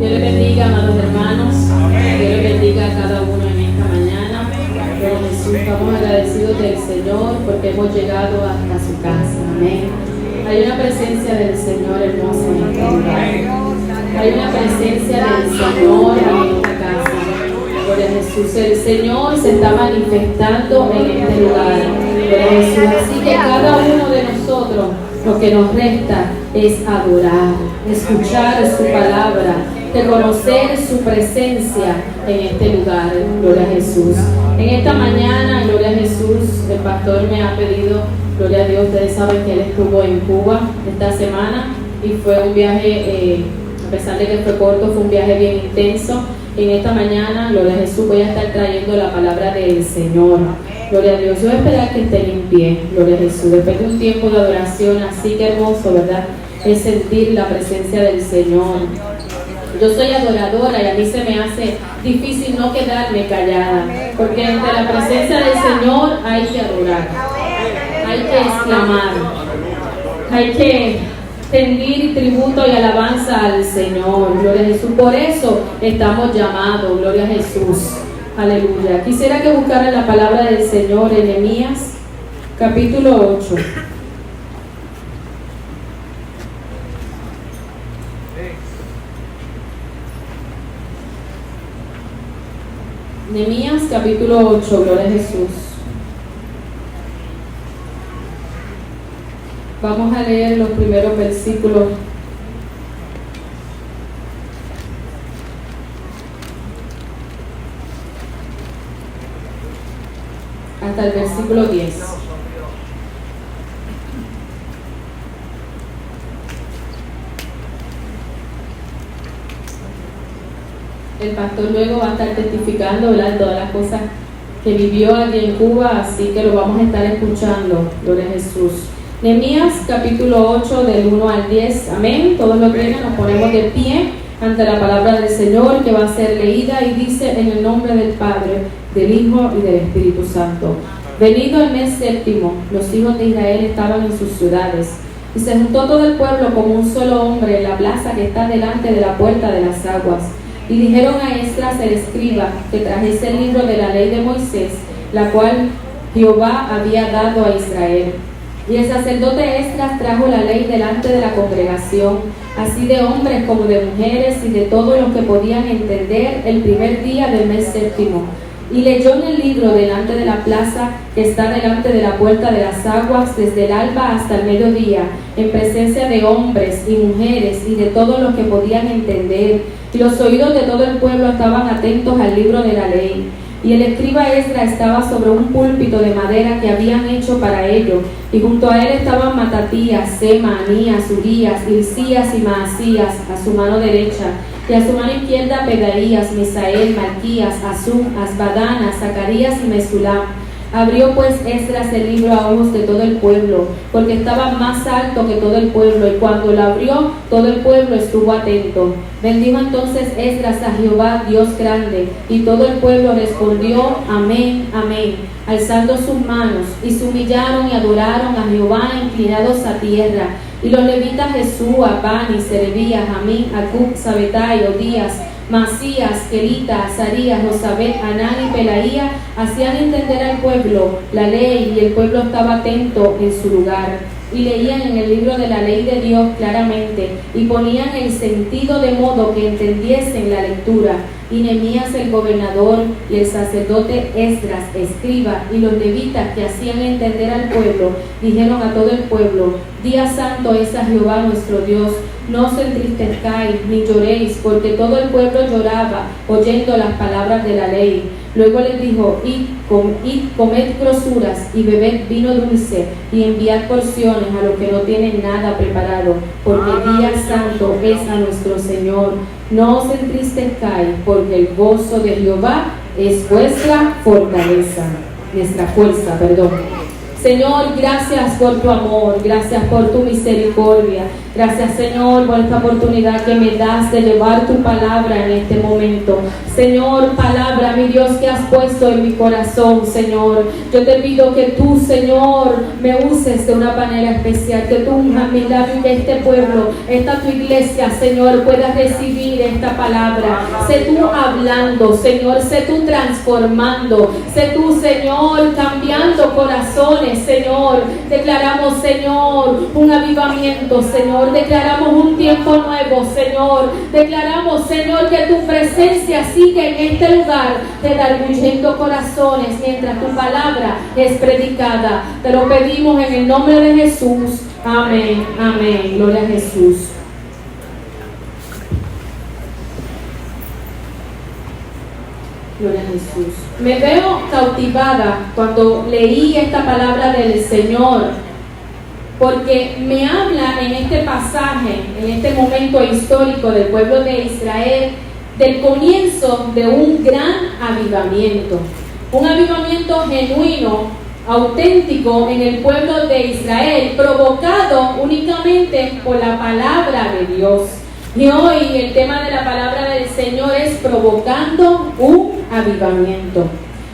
Dios les bendiga, amados hermanos. Dios les bendiga a cada uno en esta mañana. Pero Jesús, estamos agradecidos del Señor porque hemos llegado hasta su casa. Amén. Hay una presencia del Señor hermosa en este lugar. Hay una presencia del Señor en esta casa. Gloria a Jesús. El Señor se está manifestando en este lugar. Gloria a Jesús. Así que cada uno de nosotros, lo que nos resta es adorar, escuchar su palabra, reconocer su presencia en este lugar. Gloria a Jesús. En esta mañana, gloria a Jesús, el pastor me ha pedido, gloria a Dios, ustedes saben que él estuvo en Cuba esta semana y fue un viaje, a pesar de que fue corto, fue un viaje bien intenso. En esta mañana, gloria a Jesús, voy a estar trayendo la palabra del Señor. Gloria a Dios. Yo voy a esperar que estén en pie. Gloria a Jesús. Después de un tiempo de adoración así que hermoso, ¿verdad? Es sentir la presencia del Señor. Yo soy adoradora y a mí se me hace difícil no quedarme callada, porque ante la presencia del Señor hay que adorar, hay que exclamar, hay que rendir tributo y alabanza al Señor. Gloria a Jesús. Por eso estamos llamados. Gloria a Jesús. Aleluya. Quisiera que buscaran la palabra del Señor en Nehemías, capítulo 8. Nehemías, capítulo 8. Gloria a Jesús. Vamos a leer los primeros versículos. Hasta el versículo 10. El pastor luego va a estar testificando, ¿verdad?, todas las cosas que vivió allí en Cuba, así que lo vamos a estar escuchando. Gloria a Jesús. Nehemías capítulo 8 del 1 al 10. Amén. Todos lo tienen, nos ponemos de pie ante la palabra del Señor que va a ser leída y dice: en el nombre del Padre, del Hijo y del Espíritu Santo. Venido el mes séptimo, los hijos de Israel estaban en sus ciudades, y se juntó todo el pueblo como un solo hombre en la plaza que está delante de la puerta de las aguas. Y dijeron a Esdras el escriba que trajese el libro de la ley de Moisés, la cual Jehová había dado a Israel. Y el sacerdote Esdras trajo la ley delante de la congregación, así de hombres como de mujeres y de todos los que podían entender, el primer día del mes séptimo. Y leyó en el libro delante de la plaza que está delante de la puerta de las aguas, desde el alba hasta el mediodía, en presencia de hombres y mujeres y de todos los que podían entender. Y los oídos de todo el pueblo estaban atentos al libro de la ley. Y el escriba Esdras estaba sobre un púlpito de madera que habían hecho para ello, y junto a él estaban Matatías, Sema, Anías, Urías, Hilcías y Maasías a su mano derecha, y a su mano izquierda Pedaías, Misael, Malquías, Azum, Asbadana, Zacarías y Mesulam. Abrió pues Esdras el libro a ojos de todo el pueblo, porque estaba más alto que todo el pueblo, y cuando lo abrió, todo el pueblo estuvo atento. Bendijo entonces Esdras a Jehová, Dios grande, y todo el pueblo respondió: amén, amén, alzando sus manos, y se humillaron y adoraron a Jehová inclinados a tierra. Y los levitas Jesúa, Bani, Serebías, Jamín, Acub, Sabetai, Odías, Masías, Kelita, Azarías, Josabet, Anán y Pelaía hacían entender al pueblo la ley, y el pueblo estaba atento en su lugar. Y leían en el libro de la ley de Dios claramente, y ponían el sentido de modo que entendiesen la lectura. Y Nehemías el gobernador y el sacerdote Esdras, escriba, y los levitas que hacían entender al pueblo, dijeron a todo el pueblo: día santo es a Jehová nuestro Dios, no os entristezcáis ni lloréis, porque todo el pueblo lloraba oyendo las palabras de la ley. Luego les dijo: id, comed grosuras y bebed vino dulce, y enviad porciones a los que no tienen nada preparado, porque día santo es a nuestro Señor. No os entristezcáis, porque el gozo de Jehová es vuestra fortaleza, nuestra fuerza, perdón. Señor, gracias por tu amor, gracias por tu misericordia. Gracias, Señor, por esta oportunidad que me das de llevar tu palabra en este momento. Señor, palabra, mi Dios, que has puesto en mi corazón, Señor. Yo te pido que tú, Señor, me uses de una manera especial, que tú unjas mi labio y que este pueblo, esta tu iglesia, Señor, pueda recibir esta palabra. Sé tú hablando, Señor, sé tú transformando, sé tú, Señor, cambiando corazones, Señor. Declaramos, Señor, un avivamiento, Señor. Declaramos un tiempo nuevo, Señor. Declaramos, Señor, que tu presencia sigue en este lugar, redarguyendo corazones mientras tu palabra es predicada. Te lo pedimos en el nombre de Jesús. Amén, amén. Gloria a Jesús. Gloria a Jesús. Me veo cautivada cuando leí esta palabra del Señor, porque me habla en este pasaje, en este momento histórico del pueblo de Israel, del comienzo de un gran avivamiento. Un avivamiento genuino, auténtico en el pueblo de Israel, provocado únicamente por la palabra de Dios. Y hoy el tema de la palabra del Señor es provocando un avivamiento.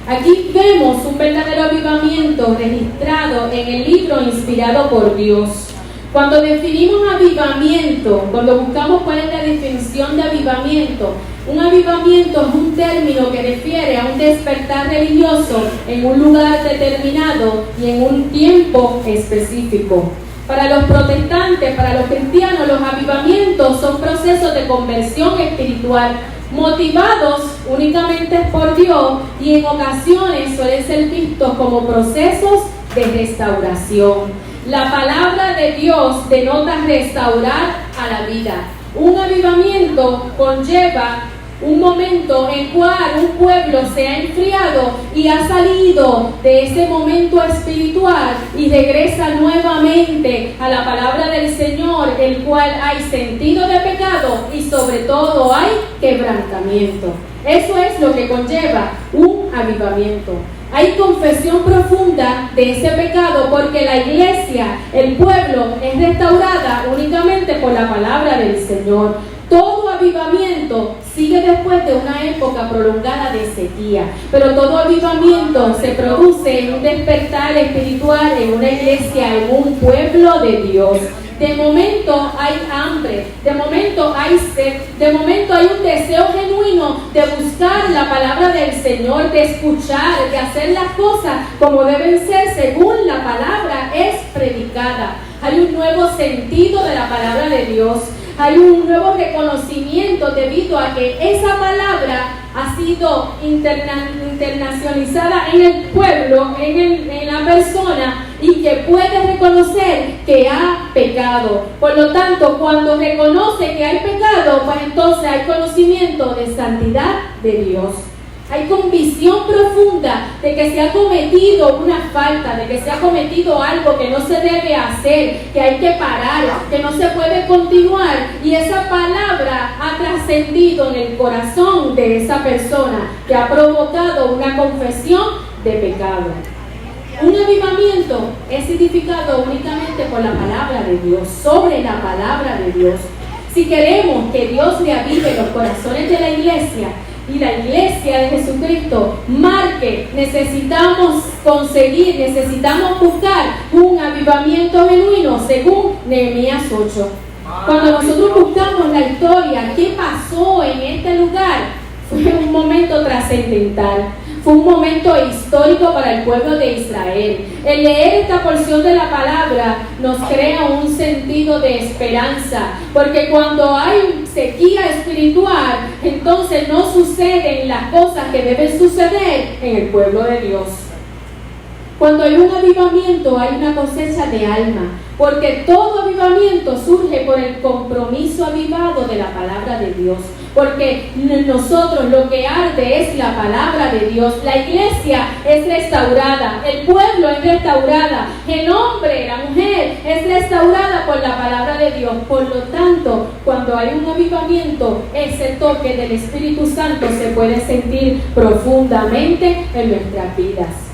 Aquí vemos un verdadero avivamiento registrado en el libro inspirado por Dios. Cuando definimos avivamiento, cuando buscamos cuál es la definición de avivamiento, un avivamiento es un término que refiere a un despertar religioso en un lugar determinado y en un tiempo específico. Para los protestantes, para los cristianos, los avivamientos son procesos de conversión espiritual motivados únicamente por Dios y en ocasiones suelen ser vistos como procesos de restauración. La palabra de Dios denota restaurar a la vida. Un avivamiento conlleva un momento en cual un pueblo se ha enfriado y ha salido de ese momento espiritual y regresa nuevamente a la palabra del Señor, el cual hay sentido de pecado y sobre todo hay quebrantamiento. Eso es lo que conlleva un avivamiento. Hay confesión profunda de ese pecado porque la iglesia, el pueblo, es restaurada únicamente por la palabra del Señor. Todo avivamiento sigue después de una época prolongada de sequía, pero todo avivamiento se produce en un despertar espiritual, en una iglesia, en un pueblo de Dios. De momento hay hambre, de momento hay sed, de momento hay un deseo genuino de buscar la palabra del Señor, de escuchar, de hacer las cosas como deben ser según la palabra es predicada. Hay un nuevo sentido de la palabra de Dios. Hay un nuevo reconocimiento debido a que esa palabra ha sido internacionalizada en el pueblo, en la persona, y que puede reconocer que ha pecado. Por lo tanto, cuando reconoce que hay pecado, pues entonces hay conocimiento de santidad de Dios. Hay convicción profunda de que se ha cometido una falta, de que se ha cometido algo que no se debe hacer, que hay que parar, que no se puede continuar. Y esa palabra ha trascendido en el corazón de esa persona que ha provocado una confesión de pecado. Un avivamiento es edificado únicamente por la palabra de Dios, sobre la palabra de Dios. Si queremos que Dios reavive los corazones de la iglesia, y la iglesia de Jesucristo marque, necesitamos conseguir, necesitamos buscar un avivamiento genuino según Nehemías 8. Cuando nosotros buscamos la historia, ¿qué pasó en este lugar? Fue un momento trascendental. Fue un momento histórico para el pueblo de Israel. El leer esta porción de la palabra nos crea un sentido de esperanza, porque cuando hay sequía espiritual, entonces no suceden las cosas que deben suceder en el pueblo de Dios. Cuando hay un avivamiento, hay una cosecha de alma, porque todo avivamiento surge por el compromiso avivado de la palabra de Dios. Porque nosotros lo que arde es la palabra de Dios. La iglesia es restaurada, el pueblo es restaurada, el hombre, la mujer es restaurada por la palabra de Dios. Por lo tanto, cuando hay un avivamiento, ese toque del Espíritu Santo se puede sentir profundamente en nuestras vidas.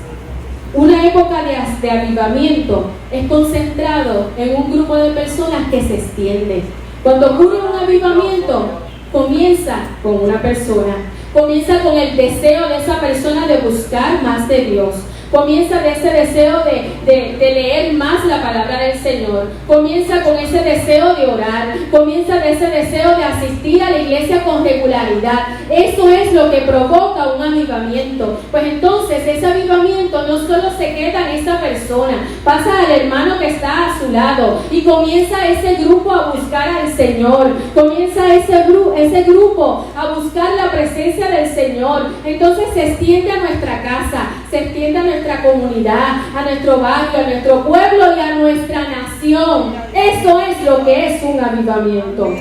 Una época de avivamiento es concentrado en un grupo de personas que se extiende. Cuando ocurre un avivamiento, comienza con una persona, comienza con el deseo de esa persona de buscar más de Dios. Comienza de ese deseo de leer más la palabra del Señor. Comienza con ese deseo de orar. Comienza de ese deseo de asistir a la iglesia con regularidad. Eso es lo que provoca un avivamiento. Pues entonces ese avivamiento no solo se queda en esa persona, pasa al hermano que está a su lado y comienza ese grupo a buscar al Señor. Comienza ese grupo a buscar la presencia del Señor. Entonces se extiende a nuestra casa, se extiende a nuestra comunidad, a nuestro barrio, a nuestro pueblo y a nuestra nación. Eso es lo que es un avivamiento.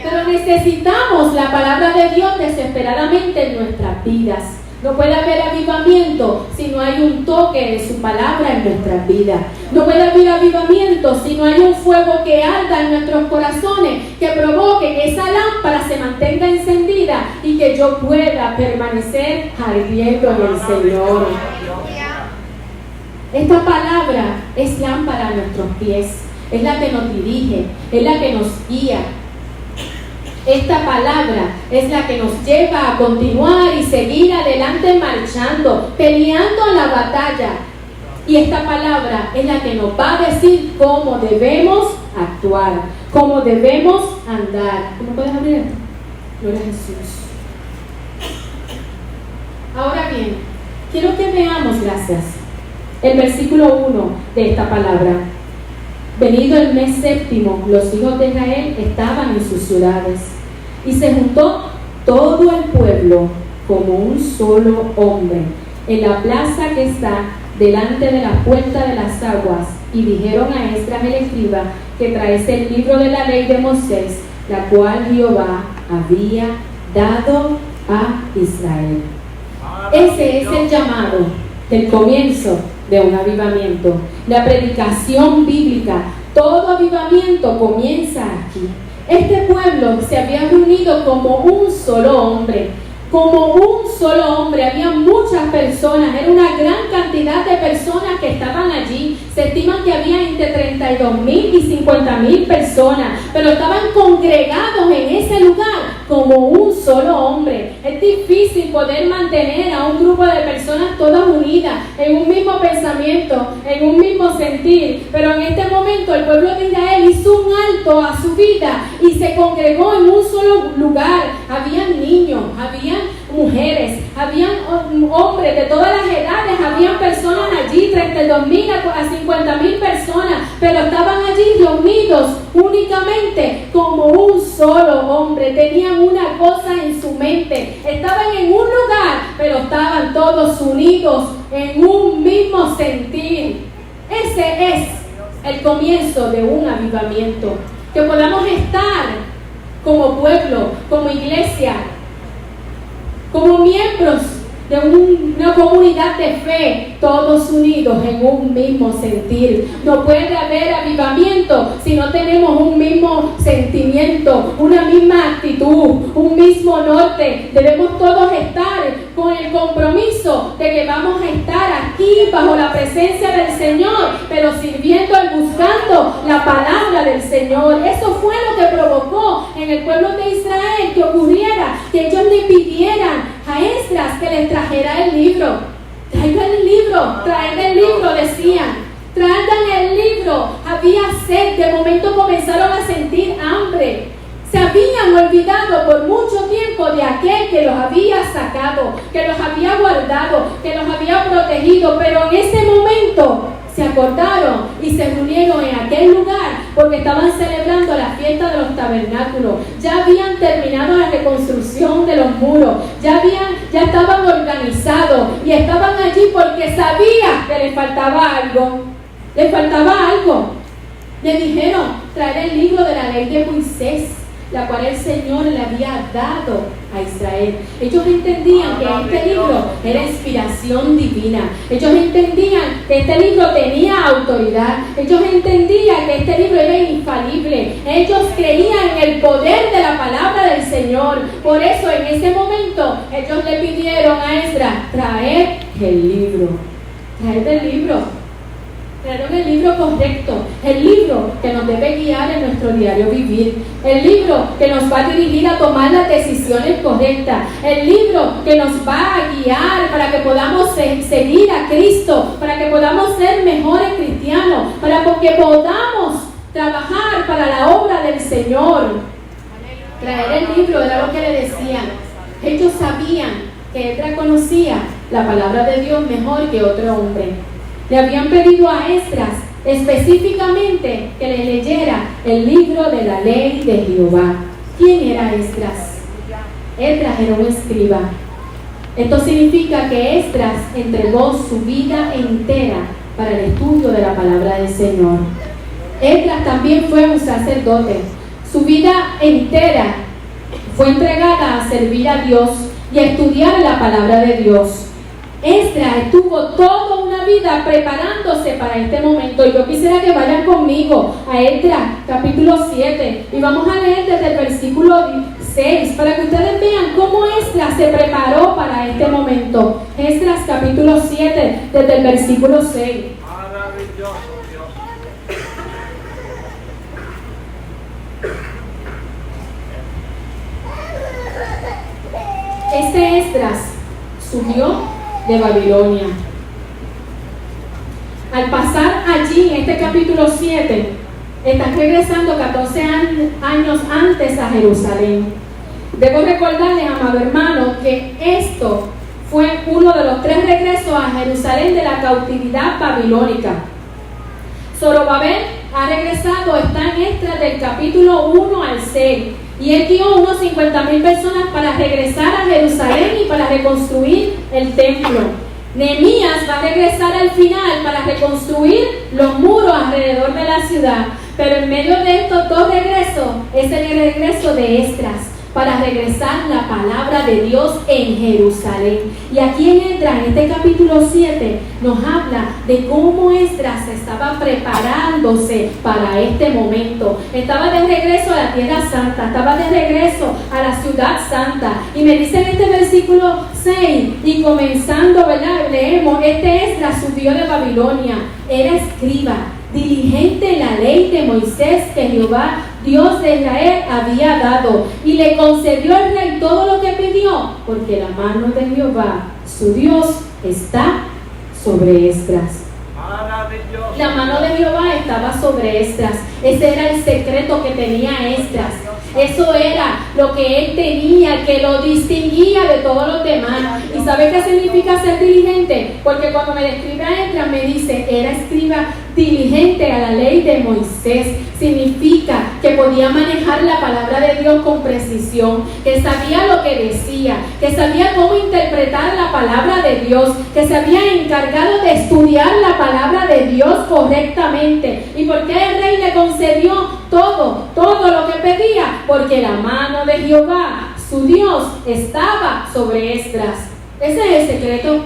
Pero necesitamos la palabra de Dios desesperadamente en nuestras vidas. No puede haber avivamiento si no hay un toque de su palabra en nuestras vidas. No puede haber avivamiento si no hay un fuego que arda en nuestros corazones, que provoque que esa lámpara se mantenga encendida y que yo pueda permanecer ardiendo en el Señor. Esta palabra es lámpara a nuestros pies, es la que nos dirige, es la que nos guía. Esta palabra es la que nos lleva a continuar y seguir adelante marchando, peleando la batalla. Y esta palabra es la que nos va a decir cómo debemos actuar, cómo debemos andar. ¿Cómo puedes abrir esto? Gloria a Jesús. Ahora bien, quiero que veamos, gracias, el versículo 1 de esta palabra. Venido el mes séptimo, los hijos de Israel estaban en sus ciudades, y se juntó todo el pueblo como un solo hombre en la plaza que está delante de la puerta de las aguas, y dijeron a Esdras el escriba que traese el libro de la ley de Moisés, la cual Jehová había dado a Israel. Ese es el llamado del comienzo de un avivamiento, la predicación bíblica. Todo avivamiento comienza aquí. Este pueblo se había reunido como un solo hombre. Como un solo hombre, había muchas personas, era una gran cantidad de personas que estaban allí. Se estima que había entre 32,000 y 50,000 personas, pero estaban congregados en ese lugar como un solo hombre. Es difícil poder mantener a un grupo de personas todas unidas en un mismo pensamiento, en un mismo sentir, pero en este momento el pueblo de Israel hizo un alto a su vida y se congregó en un solo lugar. Habían niños, habían mujeres, habían hombres de todas las edades, habían personas allí, 32,000 a 50,000 personas, pero estaban allí reunidos únicamente como un solo hombre. Tenían una cosa en su mente, estaban en un lugar, pero estaban todos unidos en un mismo sentir. Ese es el comienzo de un avivamiento, que podamos estar como pueblo, como iglesia, como miembros de una comunidad de fe, todos unidos en un mismo sentir. No puede haber avivamiento si no tenemos un mismo sentimiento, una misma actitud, un mismo norte. Debemos todos estar con el compromiso de que vamos a estar aquí bajo la presencia del Señor, pero sirviendo y buscando la palabra del Señor. Eso fue lo que provocó en el pueblo de Israel que ocurriera, que ellos le pidieran a Esdras que les trajera el libro. Traigan el libro, traed el libro, decían. Traigan el libro. Había sed, de momento comenzaron a sentir hambre. Se habían olvidado por mucho tiempo de aquel que los había sacado, que los había guardado, que los había protegido, pero en ese momento se acordaron y se reunieron en aquel lugar porque estaban celebrando la fiesta de los tabernáculos. Ya habían terminado la reconstrucción de los muros, ya estaban organizados y estaban allí porque sabían que les faltaba algo. Les faltaba algo. Le dijeron, traer el libro de la ley de Moisés, la cual el Señor le había dado a Israel. Ellos entendían que este libro era inspiración divina. Ellos entendían que este libro tenía autoridad. Ellos entendían que este libro era infalible. Ellos creían en el poder de la palabra del Señor. Por eso en ese momento ellos le pidieron a Esdras traer el libro. Traer el libro. Trajeron el libro correcto, el libro que nos debe guiar en nuestro diario vivir, el libro que nos va a dirigir a tomar las decisiones correctas, el libro que nos va a guiar para que podamos seguir a Cristo, para que podamos ser mejores cristianos, para que podamos trabajar para la obra del Señor. Traer el libro era lo que le decían. Ellos sabían que Esdras conocía la palabra de Dios mejor que otro hombre. Le habían pedido a Esdras específicamente que le leyera el libro de la ley de Jehová. ¿Quién era Esdras? Esdras era un escriba. Esto significa que Esdras entregó su vida entera para el estudio de la palabra del Señor. Esdras también fue un sacerdote. Su vida entera fue entregada a servir a Dios y a estudiar la palabra de Dios. Esdras estuvo toda una vida preparándose para este momento, y yo quisiera que vayan conmigo a Esdras capítulo 7 y vamos a leer desde el versículo 6 para que ustedes vean cómo Esdras se preparó para este momento. Esdras capítulo 7 desde el versículo 6. Maravilloso Dios. Este Esdras subió de Babilonia. Al pasar allí en este capítulo 7, están regresando 14 años antes a Jerusalén. Debo recordarles, amado hermano, que esto fue uno de los 3 regresos a Jerusalén de la cautividad babilónica. Zorobabel ha regresado, está en Esdras del capítulo 1 al 6. Y él dio unos 50,000 personas para regresar a Jerusalén y para reconstruir el templo. Nehemías va a regresar al final para reconstruir los muros alrededor de la ciudad. Pero en medio de estos 2 regresos es el regreso de Esdras para regresar la palabra de Dios en Jerusalén. Y aquí en Esdras, en este capítulo 7, nos habla de cómo Esdras estaba preparándose para este momento. Estaba de regreso a la Tierra Santa, estaba de regreso a la Ciudad Santa. Y me dice en este versículo 6, y comenzando, ¿verdad? Leemos, este Esdras subió de Babilonia, era escriba, diligente en la ley de Moisés que Jehová, Dios de Israel, había dado, y le concedió al rey todo lo que pidió, porque la mano de Jehová, su Dios, está sobre Esdras. La mano de Jehová estaba sobre Esdras. Ese era el secreto que tenía Esdras. Eso era lo que él tenía, que lo distinguía de todos los demás. ¿Y sabe qué significa ser diligente? Porque cuando me describe a Esdras me dice, era escriba diligente a la ley de Moisés. Significa que podía manejar la palabra de Dios con precisión, que sabía lo que decía, que sabía cómo interpretar la palabra de Dios, que se había encargado de estudiar la palabra de Dios correctamente. ¿Y por qué el rey le concedió todo lo que pedía? Porque la mano de Jehová, su Dios, estaba sobre Esdras. Ese es el secreto.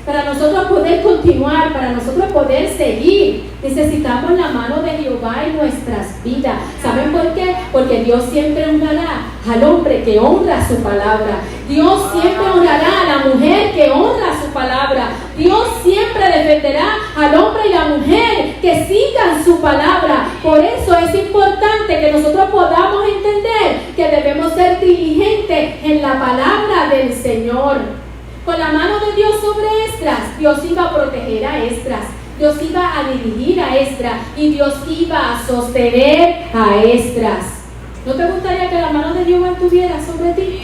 Para nosotros poder continuar, para nosotros poder seguir, necesitamos la mano de Jehová en nuestras vidas. ¿Saben por qué? Porque Dios siempre honrará al hombre que honra su palabra. Dios siempre honrará a la mujer que honra su palabra. Dios siempre defenderá al hombre y la mujer que sigan su palabra. Por eso es importante que nosotros podamos entender que debemos ser diligentes en la palabra del Señor. Con la mano de Dios sobre Esdras, Dios iba a proteger a Esdras, Dios iba a dirigir a Esdras y Dios iba a sostener a Esdras. ¿No te gustaría que la mano de Dios estuviera sobre ti?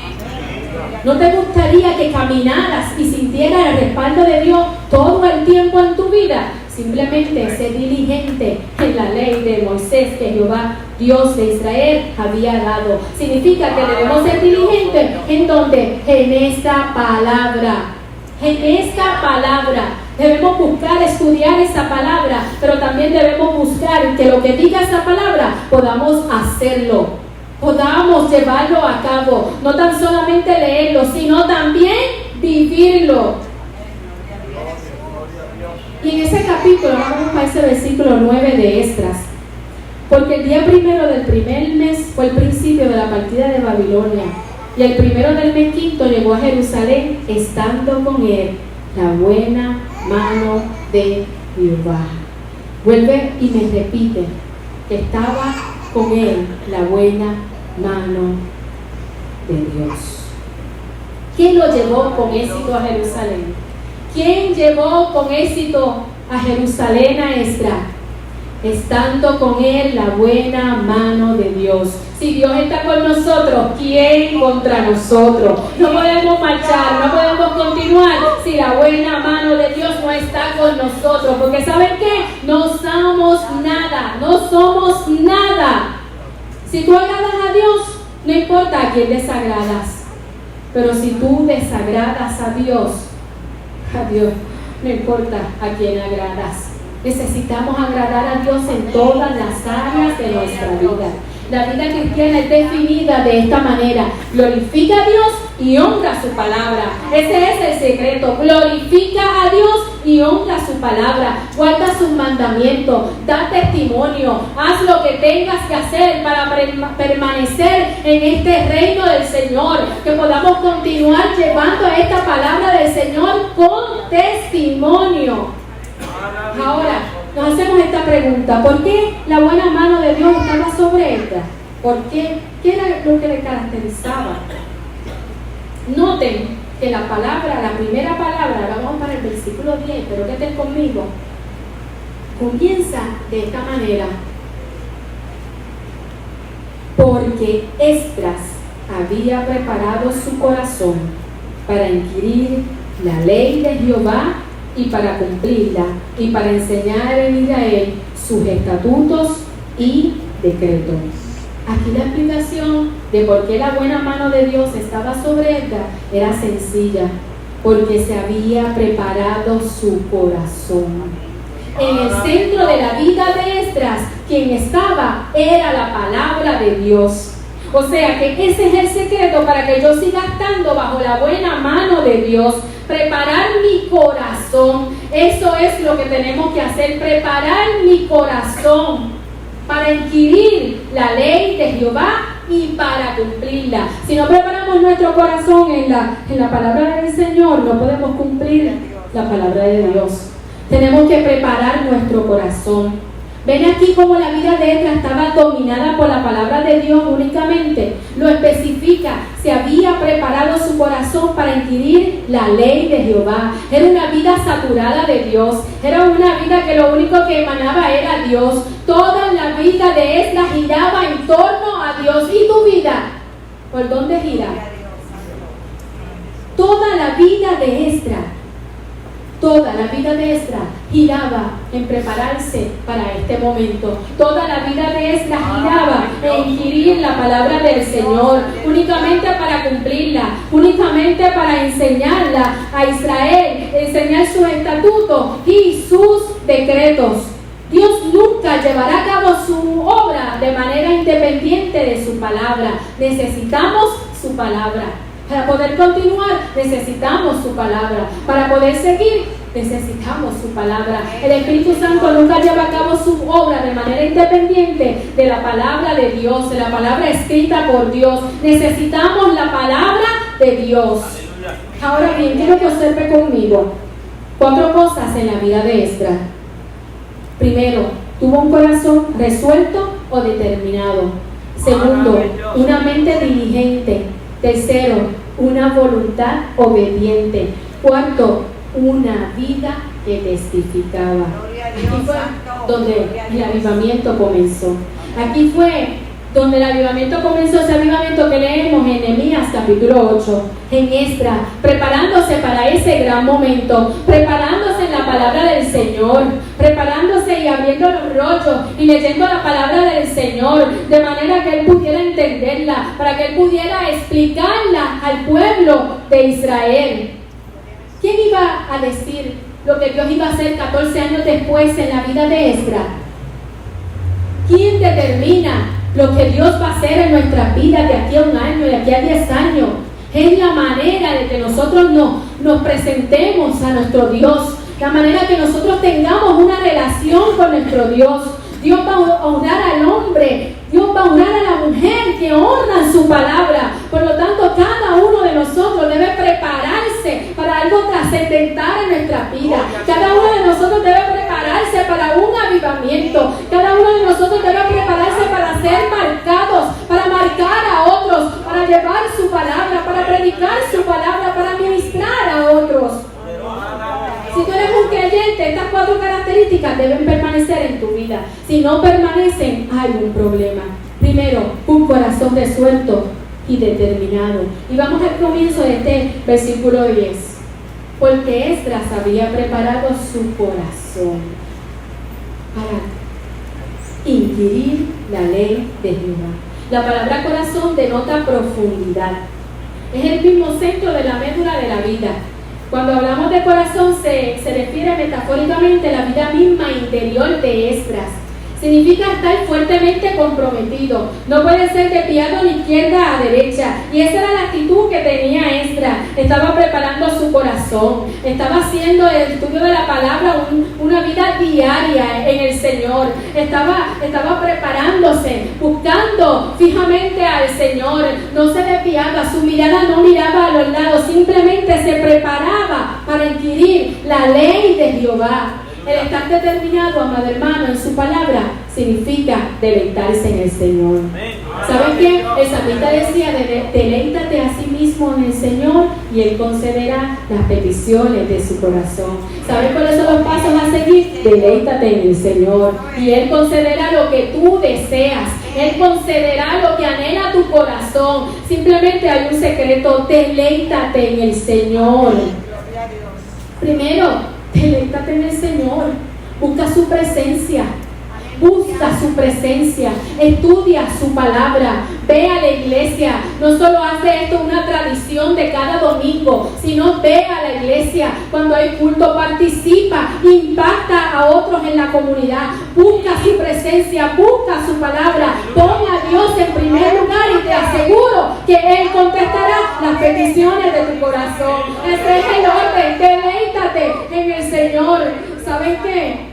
¿No te gustaría que caminaras y sintieras el respaldo de Dios todo el tiempo en tu vida? Simplemente ser diligente en la ley de Moisés que Jehová, Dios de Israel, había dado. Significa que debemos ser diligentes en donde, en esta palabra. En esta palabra. Debemos buscar estudiar esa palabra, pero también debemos buscar que lo que diga esa palabra podamos hacerlo, podamos llevarlo a cabo. No tan solamente leerlo, sino también vivirlo. Y en ese capítulo, vamos a ese versículo 9 de Esdras. Porque el día primero del primer mes fue el principio de la partida de Babilonia. Y el primero del mes quinto llegó a Jerusalén, estando con él la buena mano de Jehová. Vuelve y me repite que estaba con él la buena mano de Dios. ¿Quién lo llevó con éxito a Jerusalén? ¿Quién llevó con éxito a Jerusalén a Esdras? Estando con él la buena mano de Dios. Si Dios está con nosotros, ¿quién contra nosotros? No podemos marchar, no podemos continuar si la buena mano de Dios no está con nosotros. Porque ¿saben qué? No somos nada, no somos nada. Si tú agradas a Dios, no importa a quién desagradas. Pero si tú desagradas a Dios, no importa a quién agradas. Necesitamos agradar a Dios en todas las áreas de nuestra vida. La vida cristiana es definida de esta manera: glorifica a Dios y honra su palabra. Ese es el secreto. Glorifica a Dios y honra su palabra. Guarda sus mandamientos, da testimonio, haz lo que tengas que hacer para permanecer en este reino del Señor, que podamos continuar llevando esta palabra del Señor con testimonio. Ahora, nos hacemos esta pregunta: ¿por qué la buena mano de Dios estaba sobre ella? ¿Por qué? ¿Qué era lo que le caracterizaba? Noten que la primera palabra, vamos para el versículo 10, pero que estén conmigo, comienza de esta manera: porque Esdras había preparado su corazón para inquirir la ley de Jehová y para cumplirla, y para enseñar en Israel sus estatutos y decretos. Aquí la explicación de por qué la buena mano de Dios estaba sobre ella era sencilla: porque se había preparado su corazón. En el centro de la vida de Esdras, quien estaba era la palabra de Dios. O sea que ese es el secreto para que yo siga estando bajo la buena mano de Dios. Preparar mi corazón. Eso es lo que tenemos que hacer: preparar mi corazón para inquirir la ley de Jehová y para cumplirla. Si no preparamos nuestro corazón en la palabra del Señor, no podemos cumplir la palabra de Dios. Tenemos que preparar nuestro corazón. Ven aquí cómo la vida de Esdras estaba dominada por la palabra de Dios únicamente. Lo especifica: se había preparado su corazón para inquirir la ley de Jehová. Era una vida saturada de Dios. Era una vida que lo único que emanaba era Dios. Toda la vida de Esdras giraba en torno a Dios. ¿Y tu vida? ¿Por dónde gira? Toda la vida de Esdras giraba en prepararse para este momento. Toda la vida de Esdras giraba en inquirir la palabra del Señor, únicamente para cumplirla, únicamente para enseñarla a Israel, enseñar sus estatutos y sus decretos. Dios nunca llevará a cabo su obra de manera independiente de su palabra. Necesitamos su palabra. Para poder continuar, necesitamos su palabra. Para poder seguir, necesitamos su palabra. El Espíritu Santo nunca lleva a cabo su obra de manera independiente de la palabra de Dios, de la palabra escrita por Dios. Necesitamos la palabra de Dios. Ahora bien, quiero que observe conmigo 4 cosas en la vida de Esdras. Primero, tuvo un corazón resuelto o determinado. Segundo, una mente diligente. Tercero, una voluntad obediente. Cuarto, una vida que testificaba. Aquí fue donde el avivamiento comenzó. Aquí fue donde el avivamiento comenzó, ese avivamiento que leemos en Nehemías capítulo 8, en Esdras, preparándose para ese gran momento, preparándose en la palabra del Señor, preparándose y abriendo los rollos y leyendo la palabra del Señor, de manera que él pudiera entenderla, para que él pudiera explicarla al pueblo de Israel. ¿Quién iba a decir lo que Dios iba a hacer 14 años después en la vida de Esdras? ¿Quién determina lo que Dios va a hacer en nuestras vidas de aquí a 1 año, de aquí a 10 años? Es la manera de que nosotros nos presentemos a nuestro Dios, la manera que nosotros tengamos una relación con nuestro Dios. Dios va a honrar al hombre, Dios va a honrar a la mujer que honran su palabra. Por lo tanto, cada uno de nosotros debe prepararse para algo algo trascendental en nuestra vida. Cada uno de nosotros debe prepararse para un avivamiento. Cada uno de nosotros debe prepararse para ser marcados, para marcar a otros, para llevar su palabra, para predicar su palabra, para ministrar a otros. Si tú eres un creyente, estas 4 características deben permanecer en tu vida. Si no permanecen, hay un problema. Primero, un corazón resuelto y determinado. Y vamos al comienzo de este versículo 10. Porque Esdras había preparado su corazón para inquirir la ley de Jehová. La palabra corazón denota profundidad. Es el mismo centro de la médula de la vida. Cuando hablamos de corazón se refiere metafóricamente a la vida misma interior de Esdras. Significa estar fuertemente comprometido. No puede ser desviado ni izquierda a derecha. Y esa era la actitud que tenía Esdras. Estaba preparando su corazón. Estaba haciendo el estudio de la palabra una vida diaria en el Señor. Estaba preparándose, buscando fijamente al Señor. No se desviaba, su mirada no miraba a los lados. Simplemente se preparaba para inquirir la ley de Jehová. El estar determinado, amado hermano, en su palabra significa deleitarse en el Señor. ¿Saben qué? El salmista decía, deleítate a sí mismo en el Señor y Él concederá las peticiones de su corazón. ¿Saben cuáles son los pasos a seguir? Deleítate en el Señor y Él concederá lo que tú deseas. Él concederá lo que anhela tu corazón. Simplemente hay un secreto, deleítate en el Señor. Primero, deleítate en el Señor, busca su presencia, estudia su palabra, ve a la iglesia. No solo hace esto una tradición de cada domingo, sino ve a la iglesia cuando hay culto, participa, impacta a otros en la comunidad, busca su presencia, busca su palabra, pon a Dios en primer lugar y te aseguro que Él contestará las peticiones de tu corazón. Ese es el orden, deleítate en el Señor. ¿Saben qué?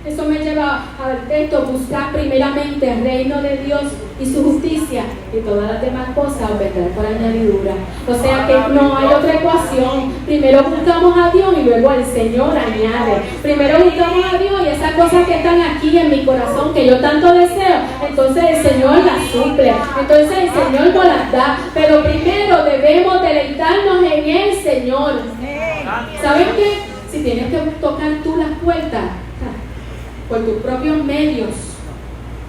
Eso me lleva al texto, buscar primeramente el reino de Dios y su justicia, y todas las demás cosas vendrán por añadidura. O sea que no hay otra ecuación. Primero buscamos a Dios y luego el Señor añade. Primero buscamos a Dios y esas cosas que están aquí en mi corazón que yo tanto deseo, entonces el Señor las suple, entonces el Señor nos las da. Pero primero debemos deleitarnos en el Señor. ¿Saben qué? Si tienes que tocar tú las puertas por tus propios medios,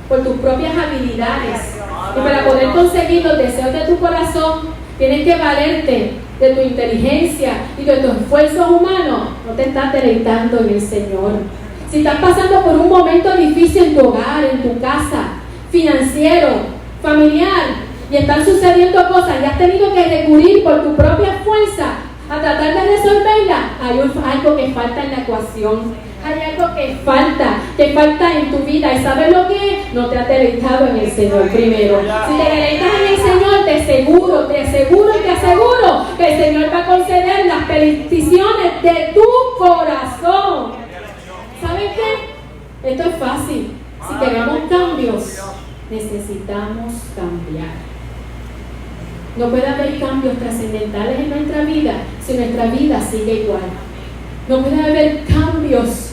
por tus propias habilidades, y para poder conseguir los deseos de tu corazón, tienes que valerte de tu inteligencia y de tus esfuerzos humanos. No te estás deleitando en el Señor. Si estás pasando por un momento difícil en tu hogar, en tu casa, financiero, familiar, y están sucediendo cosas y has tenido que recurrir por tu propia fuerza a tratar de resolverla, hay algo que falta en la ecuación. Hay algo que falta en tu vida. ¿Y sabes lo que es? No te has deleitado en el Señor primero. Si te deleitas en el Señor, te aseguro que el Señor va a conceder las peticiones de tu corazón. ¿Saben qué? Esto es fácil. Si queremos cambios, necesitamos cambiar. No puede haber cambios trascendentales en nuestra vida si nuestra vida sigue igual. No puede haber cambios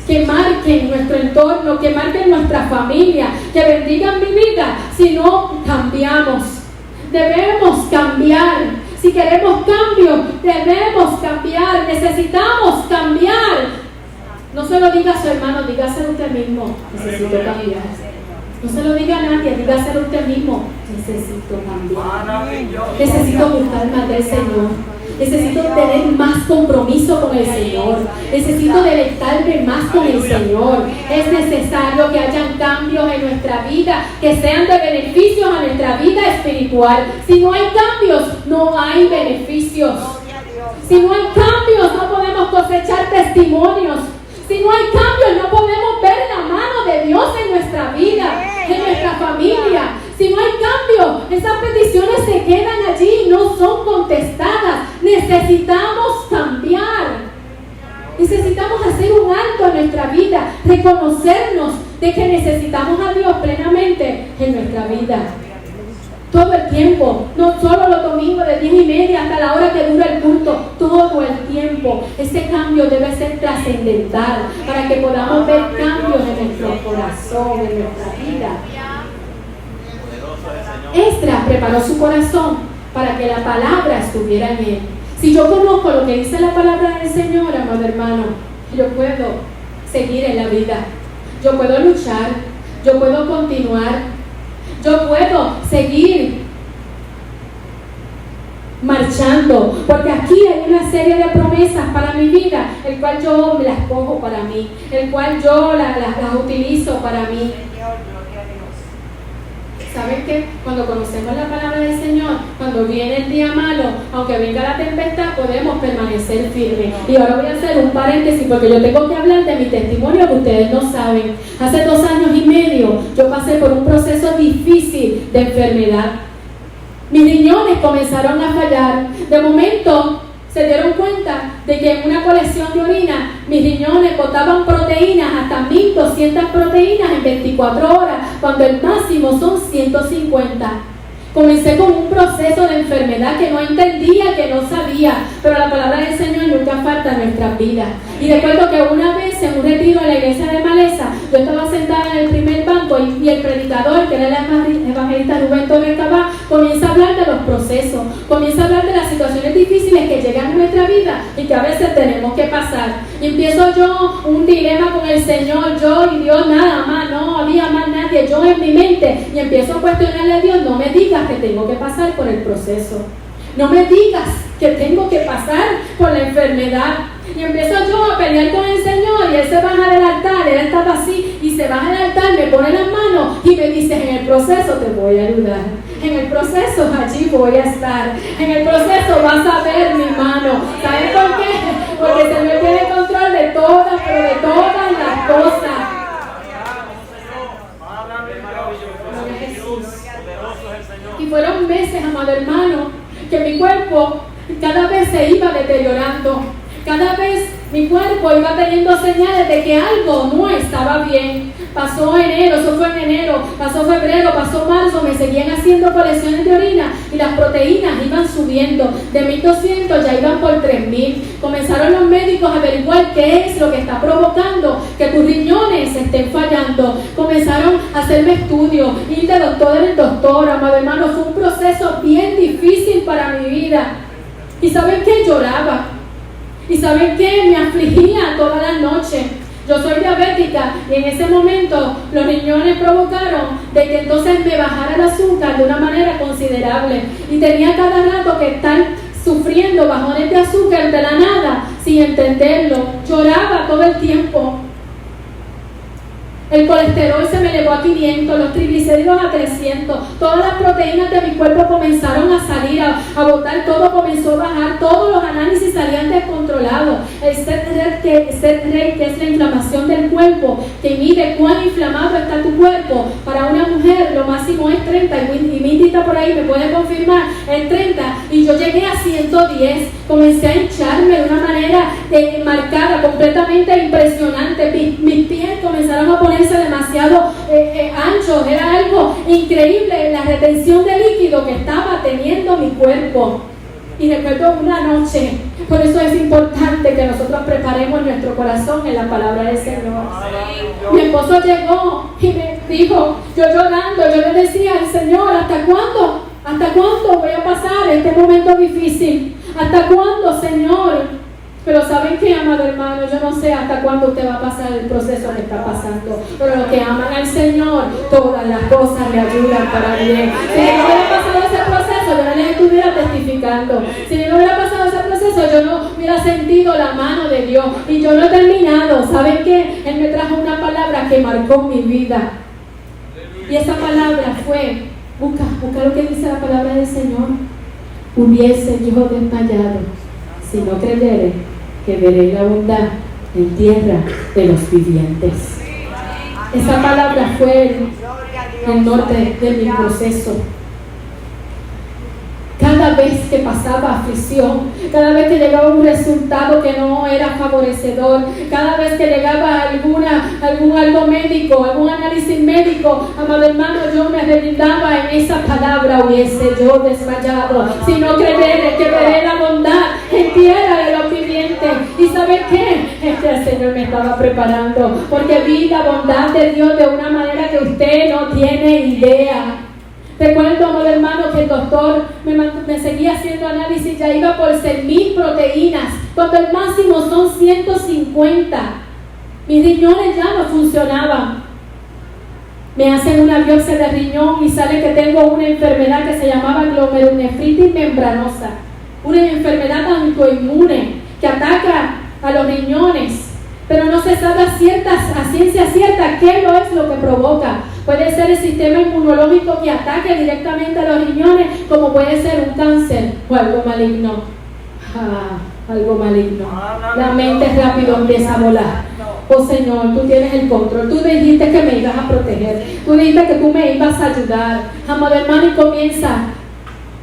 que marquen nuestro entorno, que marquen nuestra familia, que bendigan mi vida, si no cambiamos. Debemos cambiar. Si queremos cambio, debemos cambiar. Necesitamos cambiar. No se lo diga a su hermano, dígaselo usted mismo. Necesito cambiar. No se lo diga a nadie, dígaselo usted mismo. Necesito cambiar. Necesito buscar más del Señor. Necesito tener más compromiso con el Señor. Necesito deleitarme más con el Señor. Es necesario que hayan cambios en nuestra vida, que sean de beneficios a nuestra vida espiritual. Si no hay cambios, no hay beneficios. Si no hay cambios, no podemos cosechar testimonios. Si no hay cambios, no podemos ver la mano de Dios en nuestra vida, en nuestra familia. Si no hay cambio, esas peticiones se quedan allí y no son contestadas. Necesitamos cambiar. Necesitamos hacer un alto en nuestra vida, reconocernos de que necesitamos a Dios plenamente en nuestra vida. Todo el tiempo, no solo los domingos de 10:30 hasta la hora que dura el culto, todo el tiempo. Ese cambio debe ser trascendental para que podamos ver cambios en nuestro corazón, en nuestra vida. Esdras preparó su corazón para que la palabra estuviera en él. Si yo conozco lo que dice la palabra del Señor, amado hermano, yo puedo seguir en la vida. Yo puedo luchar, yo puedo continuar. Yo puedo seguir marchando, porque aquí hay una serie de promesas para mi vida, el cual yo las cojo para mí, el cual yo las utilizo para mí. ¿Saben qué? Cuando conocemos la palabra del Señor, cuando viene el día malo, aunque venga la tempestad, podemos permanecer firmes. Y ahora voy a hacer un paréntesis porque yo tengo que hablar de mi testimonio que ustedes no saben. Hace 2 años y medio yo pasé por un proceso difícil de enfermedad. Mis riñones comenzaron a fallar. De momento se dieron cuenta de que en una colección de orina mis riñones botaban proteínas, hasta 1200 proteínas en 24 horas, cuando el máximo son 150. Comencé con un proceso de enfermedad que no entendía, que no sabía, pero la palabra del Señor nunca falta en nuestras vidas. Y recuerdo que una vez en un retiro en la iglesia de Maleza, yo estaba sentada en el primer banco y el predicador, que era el evangelista Rubén Torres Cabá, comienza a hablar de los procesos, comienza a hablar de las situaciones difíciles que llegan a nuestra vida y que a veces tenemos que pasar. Y empiezo yo un dilema con el Señor, yo y Dios, nada más, no había más nadie, yo en mi mente, y empiezo a cuestionarle a Dios, no me digas que tengo que pasar por el proceso, no me digas que tengo que pasar por la enfermedad. Y empiezo yo a pelear con el Señor y Él se baja del altar, Él estaba así y se baja del altar, me pone las manos y me dice, en el proceso te voy a ayudar, en el proceso allí voy a estar, en el proceso vas a ver mi mano. ¿Saben por qué? Porque el Señor tiene control de todas, pero de todas las cosas. Y fueron meses, amado hermano, que mi cuerpo cada vez se iba deteriorando. Cada vez mi cuerpo iba teniendo señales de que algo no estaba bien. Pasó enero, eso fue en enero, pasó febrero, pasó marzo, me seguían haciendo colecciones de orina y las proteínas iban subiendo. De 1200 ya iban por 3000. Comenzaron los médicos a averiguar qué es lo que está provocando que tus riñones estén fallando. Comenzaron a hacerme estudios, ir de doctor en doctor, amado hermano. Fue un proceso bien difícil para mi vida. ¿Y saben qué? Lloraba. ¿Y saben qué? Me afligía toda la noche. Yo soy diabética y en ese momento los riñones provocaron de que entonces me bajara el azúcar de una manera considerable. Y tenía cada rato que estar sufriendo bajones de azúcar de la nada sin entenderlo. Lloraba todo el tiempo. El colesterol se me elevó a 500, los triglicéridos a 300, todas las proteínas de mi cuerpo comenzaron a salir, a botar, todo comenzó a bajar, todos los análisis salían descontrolados. El set-rate, que es la inflamación del cuerpo, que mide cuán inflamado está tu cuerpo. Para una mujer lo máximo es 30, y Mindita por ahí me puede confirmar, es 30, y yo llegué a 110, comencé a hincharme de una manera marcada, completamente impresionante, mis pies comenzaron a ponerse demasiado anchos, era algo increíble la retención de líquido que estaba teniendo mi cuerpo. Y recuerdo una noche, por eso es importante que nosotros preparemos nuestro corazón en la palabra del Señor. Mi esposo llegó y me dijo, yo llorando, yo le decía al Señor, ¿hasta cuándo? ¿Hasta cuándo voy a pasar este momento difícil? ¿Hasta cuándo, Señor? Pero ¿saben qué, amado hermano? Yo no sé hasta cuándo usted va a pasar el proceso que está pasando, pero los que aman al Señor, todas las cosas le ayudan para bien. Si no hubiera pasado ese proceso, yo no les estuviera testificando. Si no hubiera pasado ese proceso, yo no hubiera sentido la mano de Dios. Y yo no he terminado. ¿Saben qué? Él me trajo una palabra que marcó mi vida. Y esa palabra fue, busca lo que dice la palabra del Señor. Hubiese yo desmayado si no creyere que veré la bondad en tierra de los vivientes. Esa palabra fue el norte de mi proceso. Cada vez que pasaba aflicción, cada vez que llegaba un resultado que no era favorecedor, cada vez que llegaba algún médico, algún análisis médico, amado hermano, yo me redundaba en esa palabra, hubiese yo desmayado, si no creyere que veré la bondad en tierra de los vivientes. ¿Y sabe qué? Es que el Señor me estaba preparando, porque vi la bondad de Dios de una manera que usted no tiene idea. Recuerdo, amado hermano, que el doctor me seguía haciendo análisis, ya iba por 6,000 proteínas, cuando el máximo son 150. Mis riñones ya no funcionaban. Me hacen una biopsia de riñón y sale que tengo una enfermedad que se llamaba glomerulonefritis membranosa, una enfermedad autoinmune que ataca a los riñones, pero no se sabe a ciencia cierta qué es lo que provoca. Puede ser el sistema inmunológico que ataque directamente a los riñones, como puede ser un cáncer o algo maligno. Algo maligno. La mente rápido empieza a volar. Oh Señor, tú tienes el control. Tú dijiste que me ibas a proteger. Tú dijiste que tú me ibas a ayudar. Amado hermano, y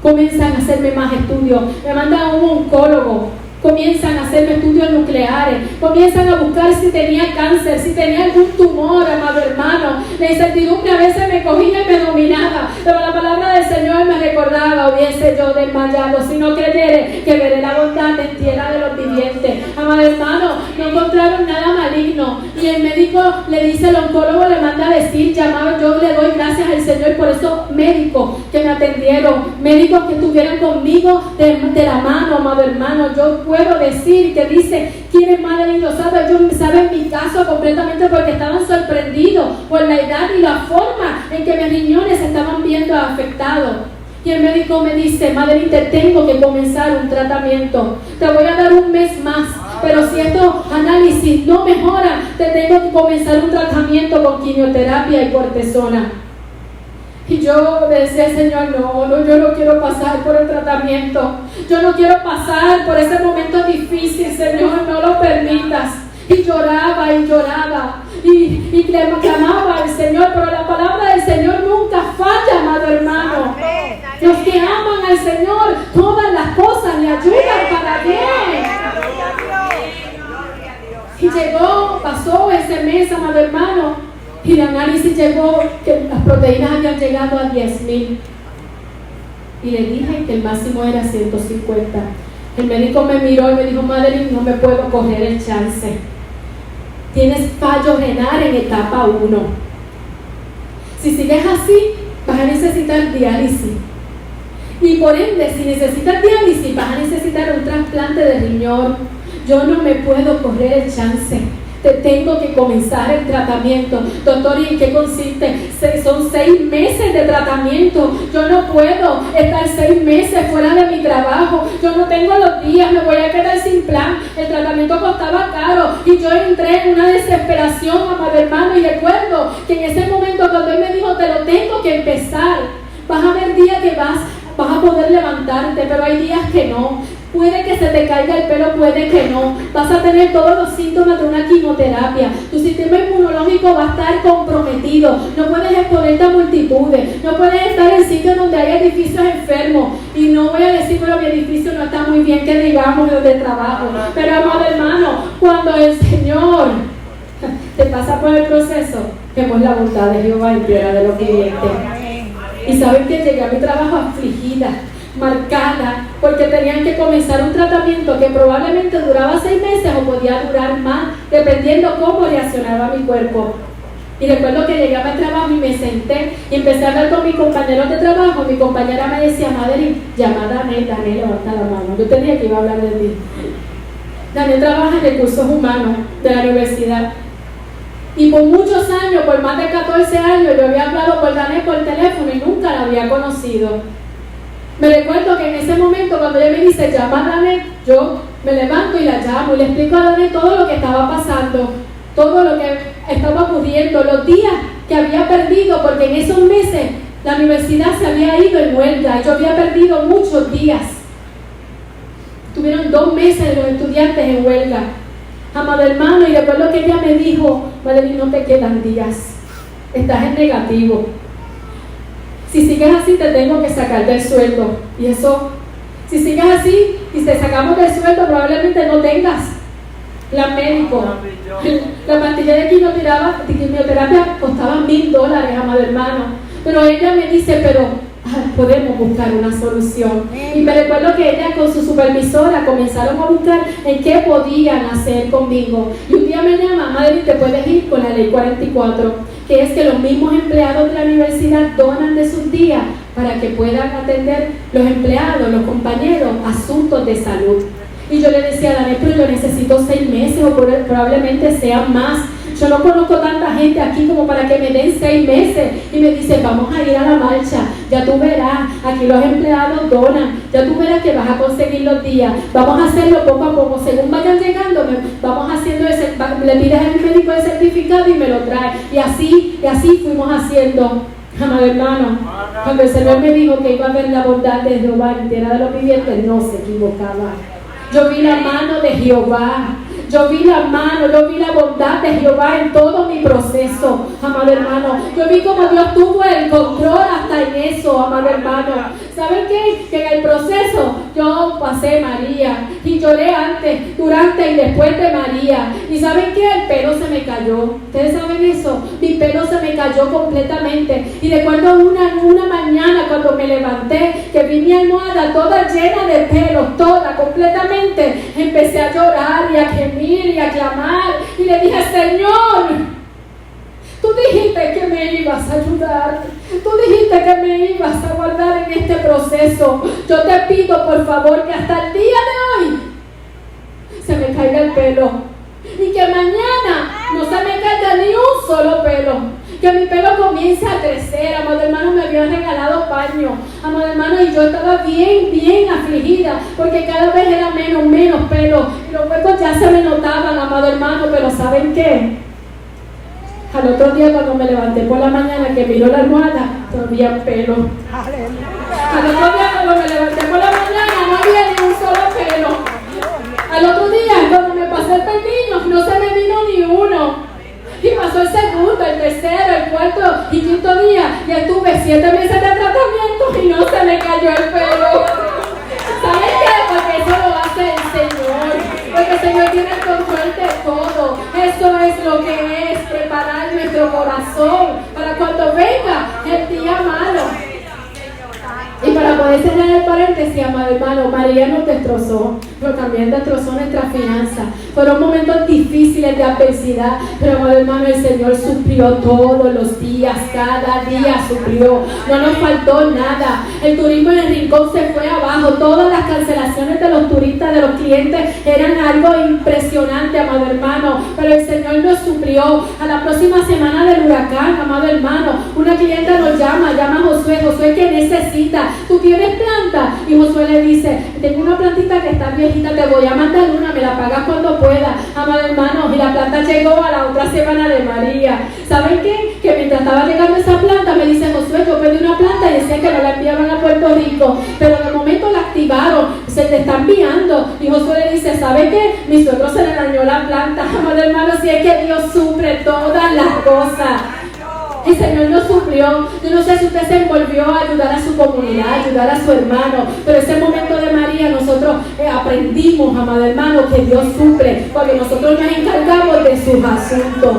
comienzan a hacerme más estudios. Me mandan a un oncólogo. Comienzan a hacerme estudios nucleares, comienzan a buscar si tenía cáncer, si tenía algún tumor, amado hermano. La incertidumbre a veces me cogía y me dominaba, pero la palabra del Señor me recordaba, hubiese yo desmayado, si no creyere que veré la bondad en tierra de los vivientes. Amado hermano, no encontraron nada maligno, y el médico le dice, el oncólogo le manda a decir, llamaba, yo le doy gracias al Señor por esos médicos que me atendieron, médicos que estuvieron conmigo de la mano, amado hermano. Yo puedo decir que dice, ¿quién es más de ellos? Ellos saben mi caso completamente porque estaban sorprendidos por la edad y la forma en que mis riñones se estaban viendo afectados. Y el médico me dice, Madeline, te tengo que comenzar un tratamiento. Te voy a dar un mes más, pero si estos análisis no mejoran, te tengo que comenzar un tratamiento con quimioterapia y cortisona. Y yo decía, Señor, no, yo no quiero pasar por el tratamiento. Yo no quiero pasar por ese momento difícil, Señor, no lo permitas. Y lloraba y clamaba al Señor, pero la palabra del Señor nunca falla, amado hermano. Los que aman al Señor, todas las cosas le ayudan para bien. Y pasó ese mes, amado hermano, y el análisis llegó que las proteínas habían llegado a 10,000. Y le dije que el máximo era 150. El médico me miró y me dijo, Madeline, no me puedo coger el chance. Tienes fallo renal en etapa 1. Si sigues así, vas a necesitar diálisis. Y por ende, si necesitas diálisis, vas a necesitar un trasplante de riñón. Yo no me puedo correr el chance. Te tengo que comenzar el tratamiento. Doctor, ¿y en qué consiste? Son 6 meses de tratamiento. Yo no puedo estar 6 meses fuera de mi trabajo. Yo no tengo los días, me voy a quedar sin plan. El tratamiento costaba caro y yo entré en una desesperación, amado hermano. Y recuerdo que en ese momento cuando él me dijo, te lo tengo que empezar. Vas a haber días que vas a poder levantarte, pero hay días que no. Puede que se te caiga el pelo, puede que no. Vas a tener todos los síntomas de una quimioterapia. Tu sistema inmunológico va a estar comprometido. No puedes exponerte a multitudes. No puedes estar en sitios donde hay edificios enfermos. Y no voy a decir, pero mi edificio no está muy bien, que digamos, de trabajo. Pero, amado hermano, cuando el Señor te pasa por el proceso, vemos la bondad de Jehová en tierra de los vivientes. Y saben que llegué a mi trabajo afligida, marcada, porque tenían que comenzar un tratamiento que probablemente duraba 6 meses o podía durar más, dependiendo cómo reaccionaba mi cuerpo. Y recuerdo que llegué a mi trabajo y me senté y empecé a hablar con mis compañeros de trabajo. Mi compañera me decía, Madeline, llama a Daniel, levanta la mano. Yo tenía que iba a hablar de ti. Daniel trabaja en recursos humanos de la universidad. Y por muchos años, por más de 14 años, yo había hablado por Daniel por teléfono y nunca la había conocido. Me recuerdo que en ese momento, cuando ella me dice, llama a Daniel, yo me levanto y la llamo y le explico a Daniel todo lo que estaba pasando, todo lo que estaba ocurriendo, los días que había perdido, porque en esos meses la universidad se había ido en huelga y yo había perdido muchos días. Tuvieron 2 meses los estudiantes en huelga. Amado hermano, y después lo que ella me dijo, Madeline, no te quedan días, estás en negativo. Si sigues así te tengo que sacar del sueldo. Y eso Si sigues así y te sacamos del sueldo, probablemente no tengas plan médico. La pastilla de quimioterapia costaba $1,000, amado hermano. Pero ella me dice, pero podemos buscar una solución. Y me recuerdo que ella con su supervisora comenzaron a buscar en qué podían hacer conmigo. Y un día me llama, Madre, te puedes ir con la ley 44, que es que los mismos empleados de la universidad donan de sus días para que puedan atender los empleados, los compañeros, asuntos de salud. Y yo le decía a Daniel, pero yo necesito 6 meses o probablemente sean más. Yo no conozco tanta gente aquí como para que me den 6 meses. Y me dice, vamos a ir a la marcha, ya tú verás, aquí los empleados donan, ya tú verás que vas a conseguir los días. Vamos a hacerlo poco a poco, según vayan llegando, vamos haciendo ese, le pides al médico el certificado y me lo trae. Y así fuimos haciendo. Amado hermano, cuando el Señor me dijo que iba a ver la bondad de Jehová en tierra de los vivientes, no se equivocaba. Yo vi la mano de Jehová. Yo vi la bondad de Jehová en todo mi proceso, amado hermano. Yo vi como Dios tuvo el control hasta en eso, amado hermano. ¿Saben qué? Que en el proceso yo pasé María y lloré antes, durante y después de María. ¿Y saben qué? El pelo se me cayó. ¿Ustedes saben eso? Mi pelo se me cayó completamente. Y recuerdo una mañana cuando me levanté, que vi mi almohada toda llena de pelos, toda, completamente. Empecé a llorar y a gemir y a clamar. Y le dije, Señor, tú dijiste que me ibas a ayudar. Tú dijiste que me ibas a guardar en este proceso. Yo te pido, por favor, que hasta el día de hoy se me caiga el pelo. Y que mañana no se me caiga ni un solo pelo. Que mi pelo comience a crecer. Amado hermano, me habían regalado paño. Amado hermano, y yo estaba bien afligida. Porque cada vez era menos pelo. Y los huecos ya se me notaban, amado hermano. Pero ¿saben qué? Al otro día cuando me levanté por la mañana, que miró la almohada, todavía pelo. Al otro día cuando me levanté por la mañana, no había ni un solo pelo. Al otro día cuando me pasé el peinillo, no se me vino ni uno. Y pasó el segundo, el tercero, el cuarto y quinto día. Y estuve 7 meses de tratamiento y no se me cayó el pelo. ¿Saben qué? Porque eso lo hace el Señor. Porque el Señor tiene el control de todo. Eso es lo que es preparar nuestro corazón para cuando venga el día malo. Y para poder cerrar el paréntesis, amado hermano, María nos destrozó, pero también destrozó nuestras finanzas. Fueron momentos difíciles de adversidad, pero amado hermano, el Señor suplió todos los días, cada día suplió. No nos faltó nada. El turismo en el rincón se fue abajo. Todas las cancelaciones de los turistas, de los clientes, eran algo impresionante, amado hermano. Pero el Señor nos suplió. A la próxima semana del huracán, amado hermano, una clienta nos llama a Josué. Josué, ¿qué necesita? ¿Tú tienes planta? Y Josué le dice, tengo una plantita que está viejita, te voy a mandar una, me la pagas cuando pueda, amado hermano. Y la planta llegó a la otra semana de María. ¿Saben qué? Que mientras estaba llegando esa planta, me dice Josué, yo pedí una planta y decía que no la enviaban a Puerto Rico, pero de momento la activaron, se te está enviando. Y Josué le dice, ¿sabe qué? Mi suegro se le dañó la planta, amado hermano. Si es que Dios suple todas las cosas. El Señor nos suplió. Yo no sé si usted se envolvió a ayudar a su comunidad, a ayudar a su hermano, pero ese momento de María nosotros aprendimos, amado hermano, que Dios suple, porque nosotros nos encargamos de sus asuntos.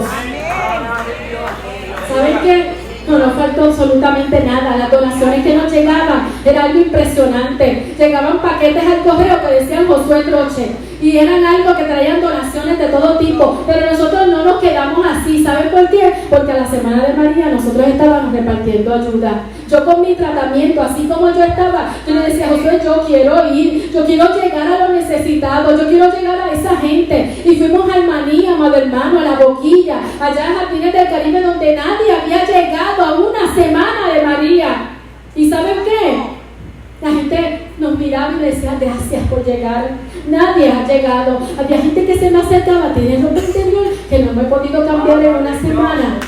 ¿Saben qué? No nos faltó absolutamente nada. Las donaciones que nos llegaban era algo impresionante. Llegaban paquetes al correo que decían Josué Troche y eran algo que traían donaciones de todo tipo, pero nosotros no nos quedamos así. ¿Saben por qué? Porque a la semana de María nosotros estábamos repartiendo ayuda. Yo con mi tratamiento, así como yo estaba, yo le decía a Josué, yo quiero ir, yo quiero llegar a los necesitados, yo quiero llegar a esa gente. Y fuimos al Maní, amado hermano, a La Boquilla, allá en Jardines del Caribe, donde nadie había llegado a una semana de María. ¿Y saben qué? La gente nos miraba y decía, gracias por llegar. Nadie ha llegado. Había gente que se me acercaba, tiene ropa interior que no me he podido cambiar en una semana.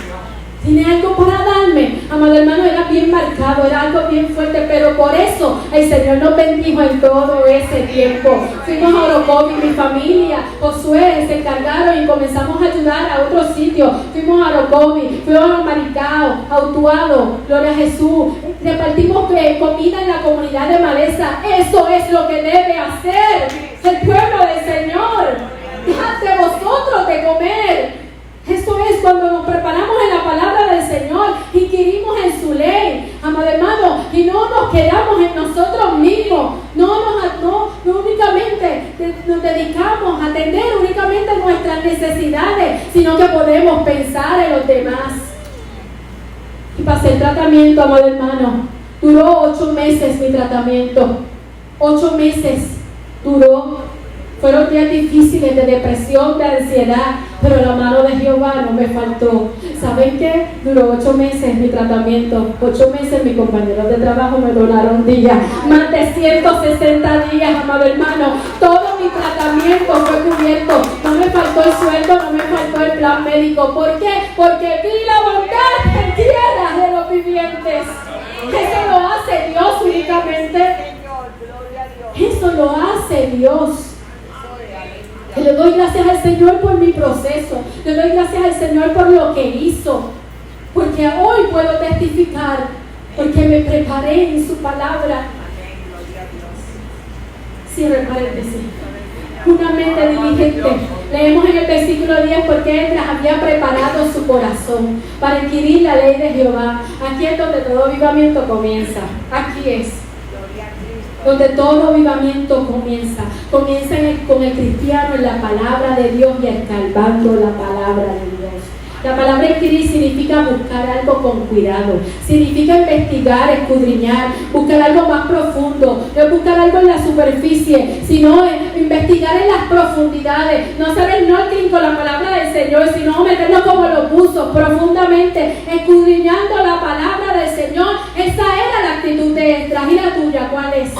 Tiene algo para darme. Amado hermano, era bien marcado, era algo bien fuerte, pero por eso el Señor nos bendijo en todo ese tiempo. Fuimos a Orocovi, mi familia, Josué se encargaron y comenzamos a ayudar a otros sitios. Fuimos a Orocovi, fuimos a Maricao, a Utuado, gloria a Jesús. Repartimos comida en la comunidad de Maleza. Eso es lo que debe hacer el pueblo del Señor. Dejad de vosotros de comer. Eso es cuando nos preparamos en la palabra del Señor, inquirimos en su ley, amado hermano, y no nos quedamos en nosotros mismos, no únicamente nos dedicamos a atender únicamente nuestras necesidades, sino que podemos pensar en los demás. Y pasé el tratamiento, amado hermano, duró 8 meses mi tratamiento, 8 meses duró. Fueron días difíciles de depresión, de ansiedad, pero la mano de Jehová no me faltó. ¿Saben qué? Duró 8 meses mi tratamiento. 8 meses mis compañeros de trabajo me donaron días. Más de 160 días, amado hermano. Todo mi tratamiento fue cubierto. No me faltó el sueldo, no me faltó el plan médico. ¿Por qué? Porque vi la bondad en tierra de los vivientes. Eso lo hace Dios únicamente. Eso lo hace Dios. Le doy gracias al Señor por mi proceso. Le doy gracias al Señor por lo que hizo. Porque hoy puedo testificar. Porque me preparé en su palabra. Cierre el paréntesis. Una mente diligente. Leemos en el versículo 10 porque Esdras había preparado su corazón para adquirir la ley de Jehová. Aquí es donde todo avivamiento comienza. Aquí es donde todo avivamiento comienza. Comienza con el cristiano en la palabra de Dios y escarbando la palabra de Dios. La palabra adquirir significa buscar algo con cuidado, significa investigar, escudriñar, buscar algo más profundo, no es buscar algo en la superficie, sino investigar en las profundidades, no ser snorkeling con la palabra del Señor, sino meternos como los buzos profundamente, escudriñando la palabra del Señor. Esa era la actitud de Esdras. ¿Y la tuya cuál es?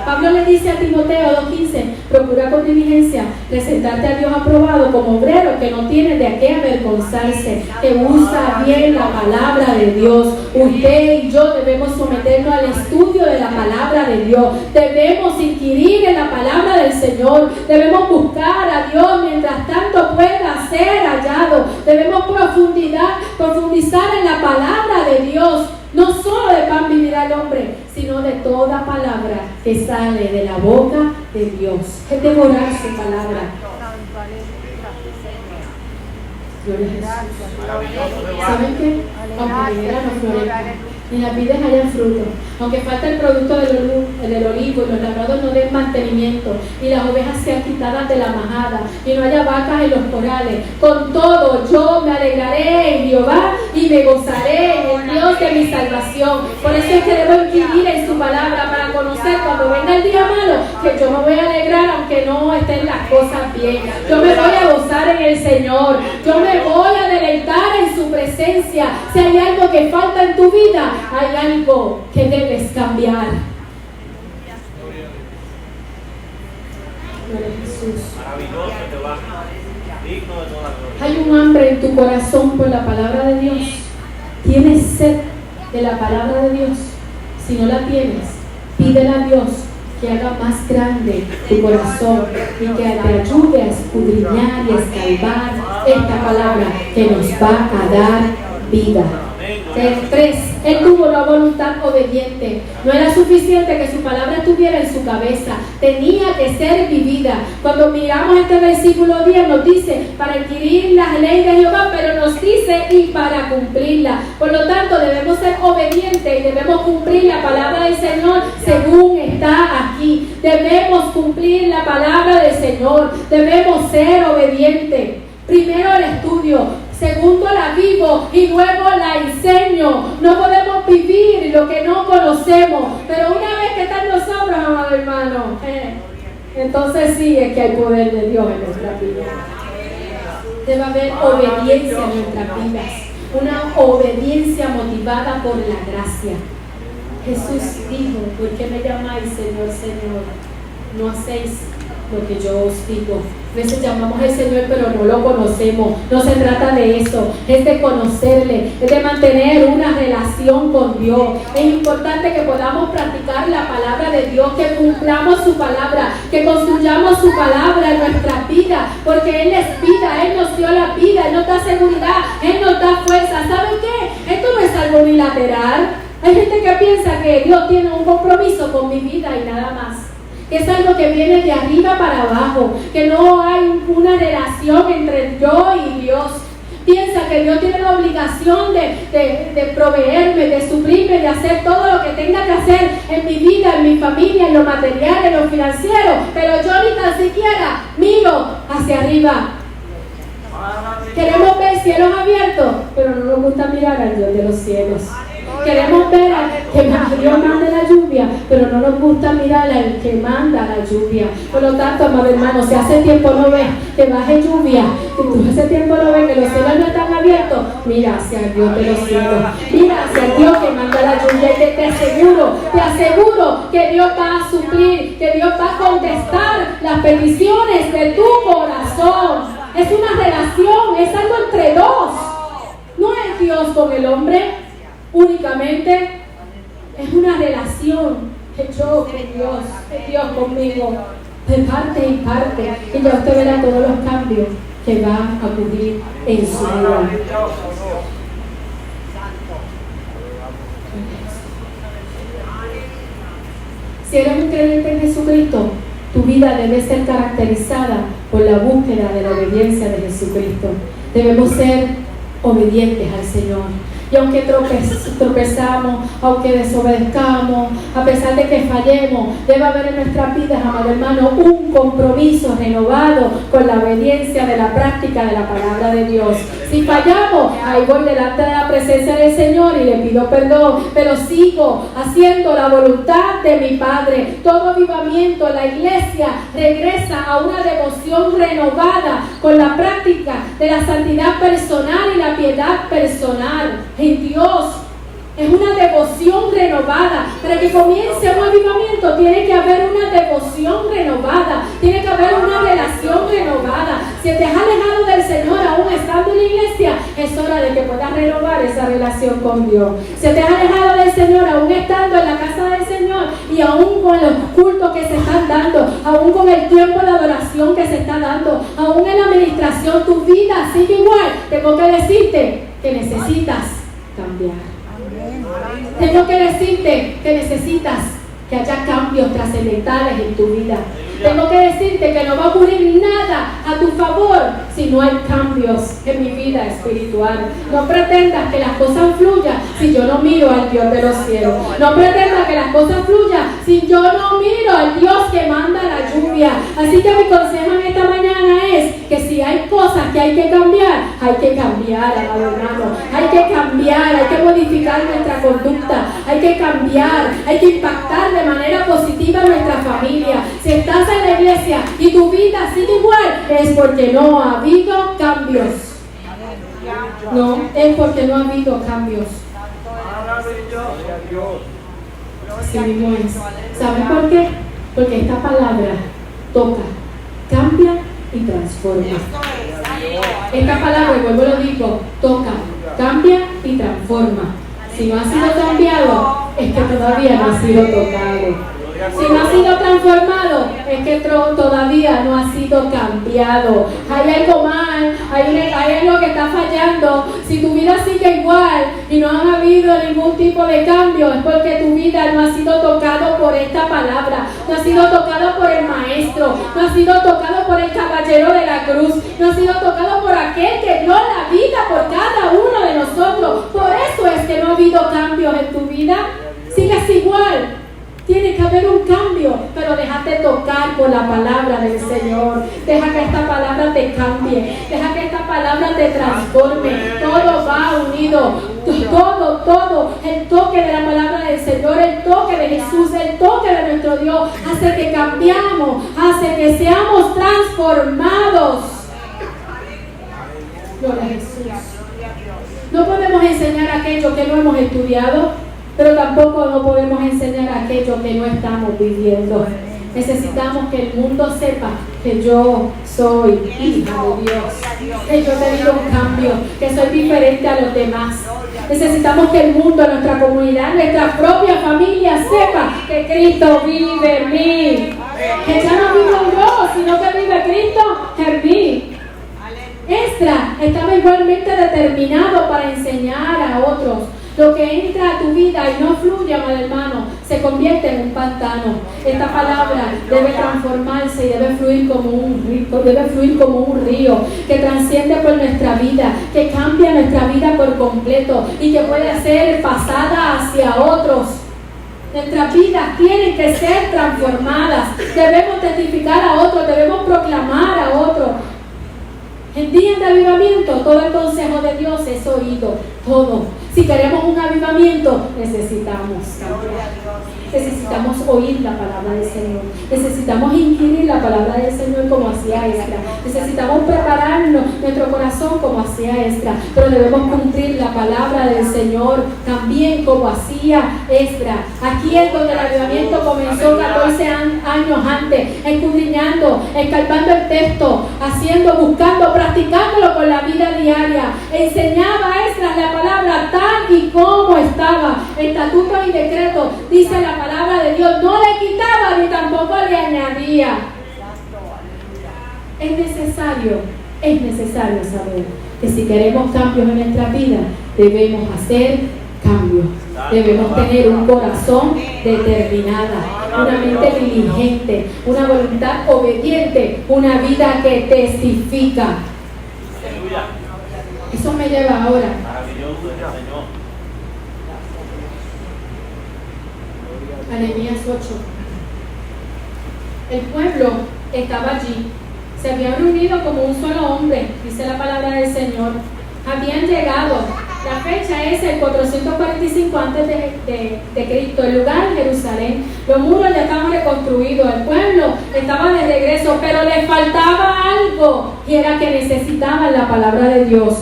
Pablo le dice a Timoteo 2:15, procura con diligencia presentarte a Dios aprobado como obrero que no tiene de qué avergonzarse, que usa bien la palabra de Dios. Usted y yo debemos someternos al estudio de la palabra de Dios, debemos inquirir en la palabra del Señor, debemos buscar a Dios mientras tanto pueda ser hallado, debemos profundizar en la palabra de Dios. No solo de pan vivirá el hombre, sino de toda palabra que sale de la boca de Dios. Es devorar su palabra. Gloria a Jesús. ¿Saben qué? Aunque viniera no florezca, ni las vides hayan fruto, aunque falta el producto del olivo y los labrados no den mantenimiento, y las ovejas sean quitadas de la majada, y no haya vacas en los corrales, con todo yo me alegraré en Jehová y me gozaré en el Dios de mi salvación. Por eso es que debo inquirir en su palabra para conocer cuando venga el día malo, que yo me voy a alegrar aunque no estén las cosas bien. Yo me voy a gozar en el Señor, yo me voy a deleitar en su presencia. Si hay algo que falta en tu vida, hay algo que debes cambiar. Gloria a Jesús. Maravilloso te va. Digno de toda gloria. Hay un hambre en tu corazón por la palabra de Dios. ¿Tienes sed de la palabra de Dios? Si no la tienes, pídele a Dios que haga más grande tu corazón y que te ayude a escudriñar y a escarbar esta palabra que nos va a dar vida. 3. Él tuvo una voluntad obediente. No era suficiente que su palabra estuviera en su cabeza, tenía que ser vivida. Cuando miramos este versículo 10 nos dice para adquirir la ley de Jehová, pero nos dice y para cumplirla. Por lo tanto debemos ser obedientes y debemos cumplir la palabra del Señor según está aquí. Debemos cumplir la palabra del Señor, debemos ser obedientes. Primero el estudio, segundo la vivo y luego la enseño. No podemos vivir lo que no conocemos, pero una vez que está en nosotros, amado hermano, entonces sí es que hay poder de Dios en nuestras vidas. Debe haber obediencia en nuestras vidas, una obediencia motivada por la gracia. Jesús dijo, ¿por qué me llamáis Señor, Señor? No hacéis lo que yo os digo. A veces llamamos al Señor pero no lo conocemos. No se trata de eso, es de conocerle, es de mantener una relación con Dios. Es importante que podamos practicar la palabra de Dios, que cumplamos su palabra, que construyamos su palabra en nuestra vida, porque Él es vida, Él nos dio la vida, Él nos da seguridad, Él nos da fuerza. ¿Saben qué? Esto no es algo unilateral. Hay gente que piensa que Dios tiene un compromiso con mi vida y nada más. Es algo que viene de arriba para abajo, que no hay una relación entre yo y Dios. Piensa que Dios tiene la obligación de proveerme, de suplirme, de hacer todo lo que tenga que hacer en mi vida, en mi familia, en lo material, en lo financiero, pero yo ni tan siquiera miro hacia arriba. Queremos ver cielos abiertos, pero no nos gusta mirar al Dios de los cielos. Queremos ver que Dios mande la lluvia, pero no nos gusta mirar al que manda la lluvia. Por lo tanto, amado hermano, si hace tiempo no ves que baje lluvia, si tú hace tiempo no ves que los cielos no están abiertos, mira hacia el Dios de los cielos, mira hacia el Dios que manda la lluvia, y te aseguro que Dios va a suplir, que Dios va a contestar las peticiones de tu corazón. Es una relación, es algo entre dos. No es Dios con el hombre únicamente, es una relación que yo con Dios, que Dios conmigo, de parte y parte, y ya usted verá todos los cambios que van a ocurrir en su vida. Si eres un creyente en Jesucristo, tu vida debe ser caracterizada por la búsqueda de la obediencia de Jesucristo. Debemos ser obedientes al Señor. Y aunque tropezamos, aunque desobedezcamos, a pesar de que fallemos, debe haber en nuestras vidas, amado hermano, un compromiso renovado con la obediencia de la práctica de la palabra de Dios. Si fallamos, ahí voy delante de la presencia del Señor y le pido perdón, pero sigo haciendo la voluntad de mi Padre. Todo avivamiento en la iglesia regresa a una devoción renovada con la práctica de la santidad personal y la piedad personal en Dios. Es una devoción renovada. Para que comience un avivamiento tiene que haber una devoción renovada, tiene que haber una relación renovada. Si te has alejado del Señor aún estando en la iglesia, es hora de que puedas renovar esa relación con Dios. Si te has alejado del Señor aún estando en la casa del Señor y aún con los cultos que se están dando, aún con el tiempo de adoración que se está dando, aún en la administración, tu vida sigue igual, tengo que decirte que necesitas cambiar. Tengo que decirte que necesitas que haya cambios trascendentales en tu vida. Tengo que decirte que no va a ocurrir nada a tu favor si no hay cambios en mi vida espiritual. No pretendas que las cosas fluyan si yo no miro al Dios de los cielos. No pretendas que las cosas fluyan si yo no miro al Dios que manda la lluvia. Así que mi consejo en esta mañana es que si hay cosas que hay que cambiar, amado hermano. Hay que cambiar, hay que modificar nuestra conducta, hay que cambiar, hay que impactar de manera positiva a nuestra familia. Si estás en la iglesia y tu vida sigue igual, es porque no ha habido cambios. No, es porque no ha habido cambios. Así mismo es. ¿Saben por qué? Porque esta palabra toca, cambia y transforma. Esta palabra, y vuelvo lo digo, toca, cambia y transforma. Si no ha sido cambiado, es que todavía no ha sido tocado. Si no ha sido transformado, es que todavía no ha sido cambiado. Hay algo mal, hay algo que está fallando. Si tu vida sigue igual y no ha habido ningún tipo de cambio, es porque tu vida no ha sido tocado por esta palabra, no ha sido tocado por el Maestro, no ha sido tocado por el caballero de la cruz, no ha sido tocado por aquel que dio la vida por cada uno de nosotros. Por eso es que no ha habido cambios en tu vida. Sigues igual. Tiene que haber un cambio, pero déjate tocar por la palabra del Señor. Deja que esta palabra te cambie, deja que esta palabra te transforme. Todo va unido, todo, el toque de la palabra del Señor, el toque de Jesús, el toque de nuestro Dios, hace que cambiamos, hace que seamos transformados. Gloria a Jesús. No podemos enseñar aquello que no hemos estudiado, pero tampoco no podemos enseñar aquello que no estamos viviendo. Necesitamos que el mundo sepa que yo soy hija de Dios, que yo he tenido un cambio, que soy diferente a los demás. Necesitamos que el mundo, nuestra comunidad, nuestra propia familia sepa que Cristo vive en mí, que ya no vivo yo, sino que vive Cristo en mí. Esdras estaba igualmente determinado para enseñar a otros. Lo que entra a tu vida y no fluye, amado hermano, se convierte en un pantano. Esta palabra debe transformarse y debe fluir como un río que transciende por nuestra vida, que cambia nuestra vida por completo y que puede ser pasada hacia otros. Nuestras vidas tienen que ser transformadas. Debemos testificar a otros, debemos proclamar a otros. En días de avivamiento, todo el consejo de Dios es oído, todo. Si queremos un avivamiento, necesitamos oír la palabra del Señor. Necesitamos inquirir la palabra del Señor como hacía Esdras. Necesitamos prepararnos nuestro corazón como hacía Esdras. Pero debemos cumplir la palabra del Señor también como hacía Esdras. Aquí es donde el avivamiento comenzó 14 años antes, escudriñando, escarbando el texto, buscando, practicándolo con la vida diaria. Enseñaba a Esdras la palabra tal y como estaba. Estatutos y decretos, dice la palabra de Dios, no le quitaba ni tampoco le añadía. Es necesario saber que si queremos cambios en nuestra vida, debemos hacer cambios. Debemos tener un corazón determinada, una mente diligente, una voluntad obediente, una vida que testifica. Eso me lleva ahora a Nehemías 8. El pueblo estaba allí, se habían reunido como un solo hombre, dice la palabra del Señor. Habían llegado, la fecha es el 445 antes de Cristo, el lugar Jerusalén. Los muros ya estaban reconstruidos, el pueblo estaba de regreso, pero les faltaba algo, y era que necesitaban la palabra de Dios.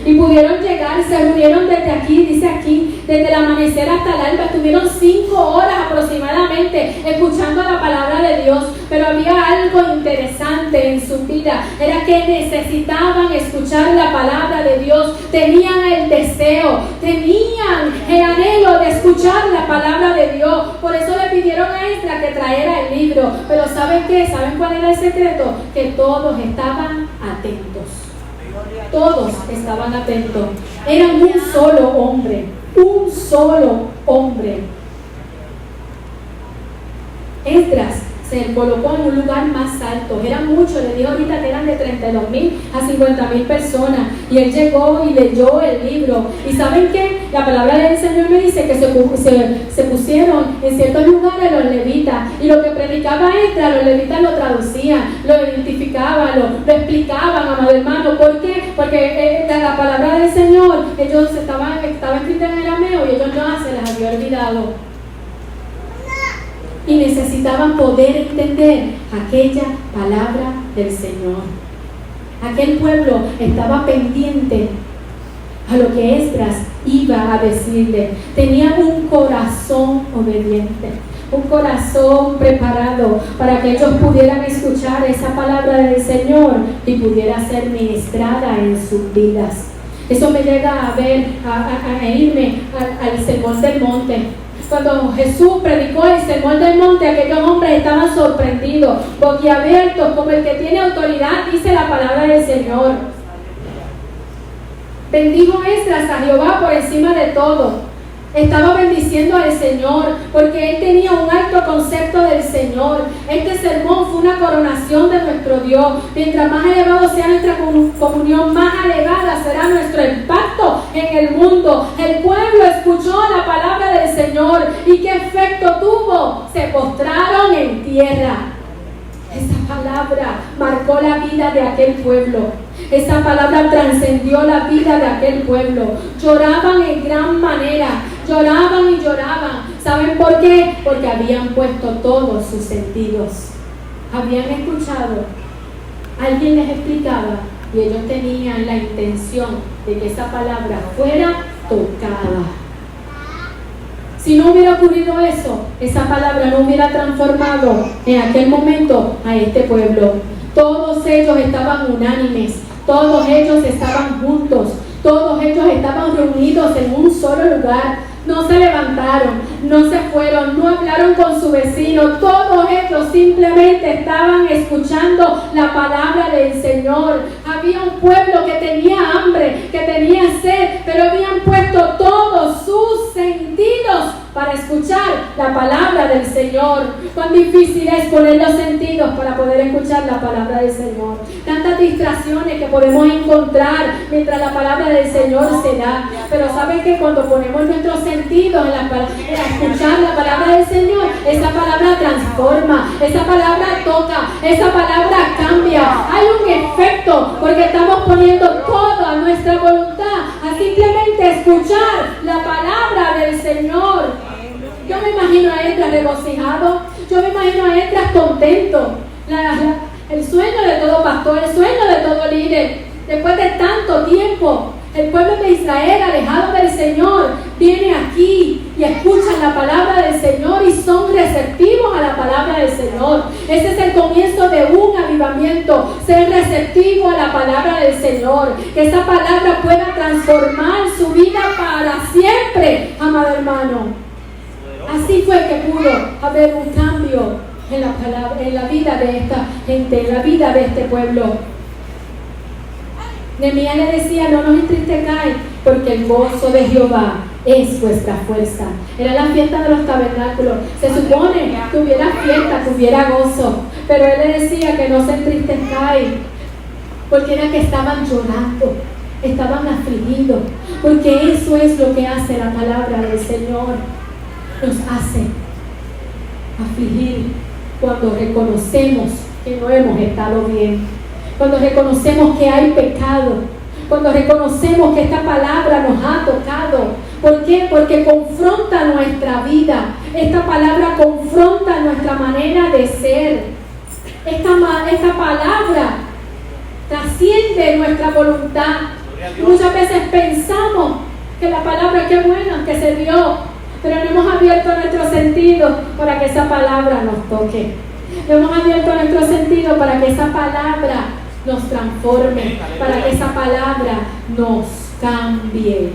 Y pudieron llegar, se reunieron desde aquí, dice aquí, desde el amanecer hasta el alba. Estuvieron 5 horas aproximadamente escuchando la palabra de Dios. Pero había algo interesante en su vida. Era que necesitaban escuchar la palabra de Dios. Tenían el deseo, tenían el anhelo de escuchar la palabra de Dios. Por eso le pidieron a Esdras que trajera el libro. Pero ¿saben qué? ¿Saben cuál era el secreto? Que todos estaban atentos. Todos estaban atentos. Eran un solo hombre. Un solo hombre. Esdras se colocó en un lugar más alto. Eran muchos, le digo ahorita que eran de 32,000 a 50,000 personas. Y él llegó y leyó el libro. ¿Y saben qué? La palabra del Señor me dice que se pusieron en ciertos lugares los levitas. Y lo que predicaba Esdras, los levitas lo traducían, lo identificaban, lo explicaban, amado hermano. ¿Por qué? Porque la palabra del Señor, ellos estaba escrita en arameo y ellos no se les había olvidado. Y necesitaban poder entender aquella palabra del Señor. Aquel pueblo estaba pendiente a lo que Esdras iba a decirle. Tenía un corazón obediente, un corazón preparado para que ellos pudieran escuchar esa palabra del Señor y pudiera ser ministrada en sus vidas. Eso me llega a irme al sermón del monte. Cuando Jesús predicó el sermón del monte, aquellos hombres estaban sorprendidos, boquiabiertos, como el que tiene autoridad, dice la palabra del Señor. Bendijo Esdras a Jehová por encima de todo. Estaba bendiciendo al Señor porque él tenía un alto concepto del Señor. Este sermón fue una coronación de nuestro Dios. Mientras más elevado sea nuestra comunión, más elevada será nuestro impacto en el mundo. El pueblo escuchó la palabra del Señor y ¿qué efecto tuvo? Se postraron en tierra. Esa palabra marcó la vida de aquel pueblo. Esa palabra trascendió la vida de aquel pueblo. Lloraban en gran manera. Lloraban y lloraban. ¿Saben por qué? Porque habían puesto todos sus sentidos. Habían escuchado. Alguien les explicaba y ellos tenían la intención de que esa palabra fuera tocada. Si no hubiera ocurrido eso, esa palabra no hubiera transformado en aquel momento a este pueblo. Todos ellos estaban unánimes, todos ellos estaban juntos, todos ellos estaban reunidos en un solo lugar. No se levantaron, no se fueron, no hablaron con su vecino. Todos ellos simplemente estaban escuchando la palabra del Señor. Había un pueblo que tenía hambre, que tenía sed, pero habían puesto todos sus sentidos para escuchar la palabra del Señor. Cuán difícil es poner los sentidos para poder escuchar la palabra del Señor. Tantas distracciones que podemos encontrar mientras la palabra del Señor se da. Pero saben que cuando ponemos nuestros sentidos en escuchar la palabra del Señor, esa palabra transforma, esa palabra toca, esa palabra cambia. Hay un efecto porque estamos poniendo toda nuestra voluntad a simplemente escuchar la palabra del Señor. Yo me imagino a Esdras regocijado, yo me imagino a Esdras contento. El sueño de todo pastor, el sueño de todo líder, después de tanto tiempo, el pueblo de Israel alejado del Señor viene aquí y escuchan la palabra del Señor y son receptivos a la palabra del Señor. Ese es el comienzo de un avivamiento, ser receptivo a la palabra del Señor, que esa palabra pueda transformar su vida para siempre, amado hermano. Así fue que pudo haber un cambio en la vida de esta gente, en la vida de este pueblo. Nehemías le decía: no nos entristezcáis, porque el gozo de Jehová es vuestra fuerza. Era la fiesta de los tabernáculos. Se supone que hubiera fiesta, que hubiera gozo, pero él le decía que no se entristezcáis, porque era que estaban llorando, estaban afligidos, porque eso es lo que hace la palabra del Señor. Nos hace afligir cuando reconocemos que no hemos estado bien, cuando reconocemos que hay pecado, cuando reconocemos que esta palabra nos ha tocado. ¿Por qué? Porque confronta nuestra vida. Esta palabra confronta nuestra manera de ser. Esta palabra trasciende nuestra voluntad. Muchas veces pensamos que la palabra, qué buena, que se dio, pero no hemos abierto nuestros sentidos para que esa palabra nos toque. No hemos abierto nuestros sentidos para que esa palabra nos transforme, para que esa palabra nos cambie.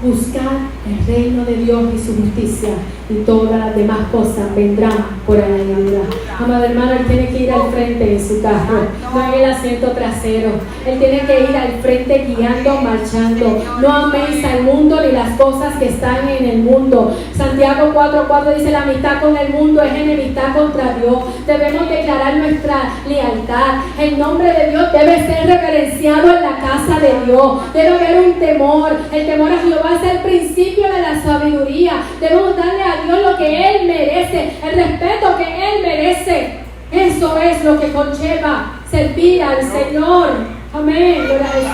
Buscar el reino de Dios y su justicia, y todas las demás cosas vendrán por añadidura. Amado hermano, él tiene que ir al frente en su carro, no en el asiento trasero. Él tiene que ir al frente guiando, marchando. No améis al mundo ni las cosas que están en el mundo. Santiago 4:4 dice: la amistad con el mundo es enemistad contra Dios. Debemos declarar nuestra lealtad. El nombre de Dios debe ser reverenciado en la casa de Dios. Debe haber un temor. El temor a Jehová es el principio de la sabiduría. Debemos darle a Dios lo que Él merece, el respeto que Él merece. Eso es lo que conlleva servir al Señor. Amén. Gloria a Jesús.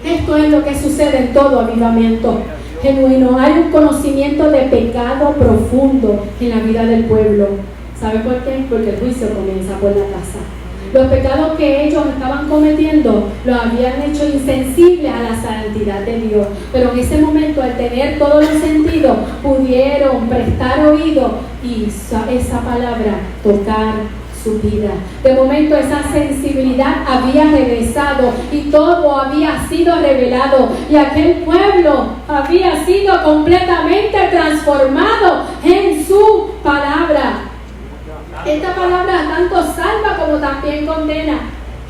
Esto es lo que sucede en todo avivamiento genuino. Hay un conocimiento de pecado profundo en la vida del pueblo. ¿Sabe por qué? Porque el juicio comienza por la casa. Los pecados que ellos estaban cometiendo los habían hecho insensibles a la santidad de Dios. Pero en ese momento, al tener todos los sentidos, pudieron prestar oído y esa palabra tocar su vida. De momento esa sensibilidad había regresado y todo había sido revelado. Y aquel pueblo había sido completamente transformado en su palabra. Esta palabra tanto salva como también condena.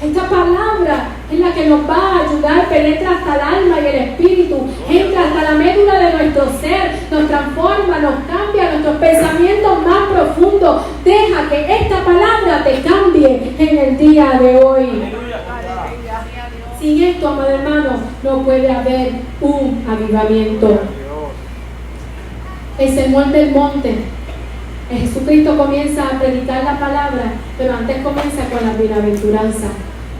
Esta palabra es la que nos va a ayudar, penetra hasta el alma y el espíritu, entra hasta la médula de nuestro ser, nos transforma, nos cambia nuestros pensamientos más profundos. Deja que esta palabra te cambie en el día de hoy. Sin esto, amado hermano, no puede haber un avivamiento. El sermón del monte. Jesucristo comienza a predicar la palabra, pero antes comienza con la bienaventuranza.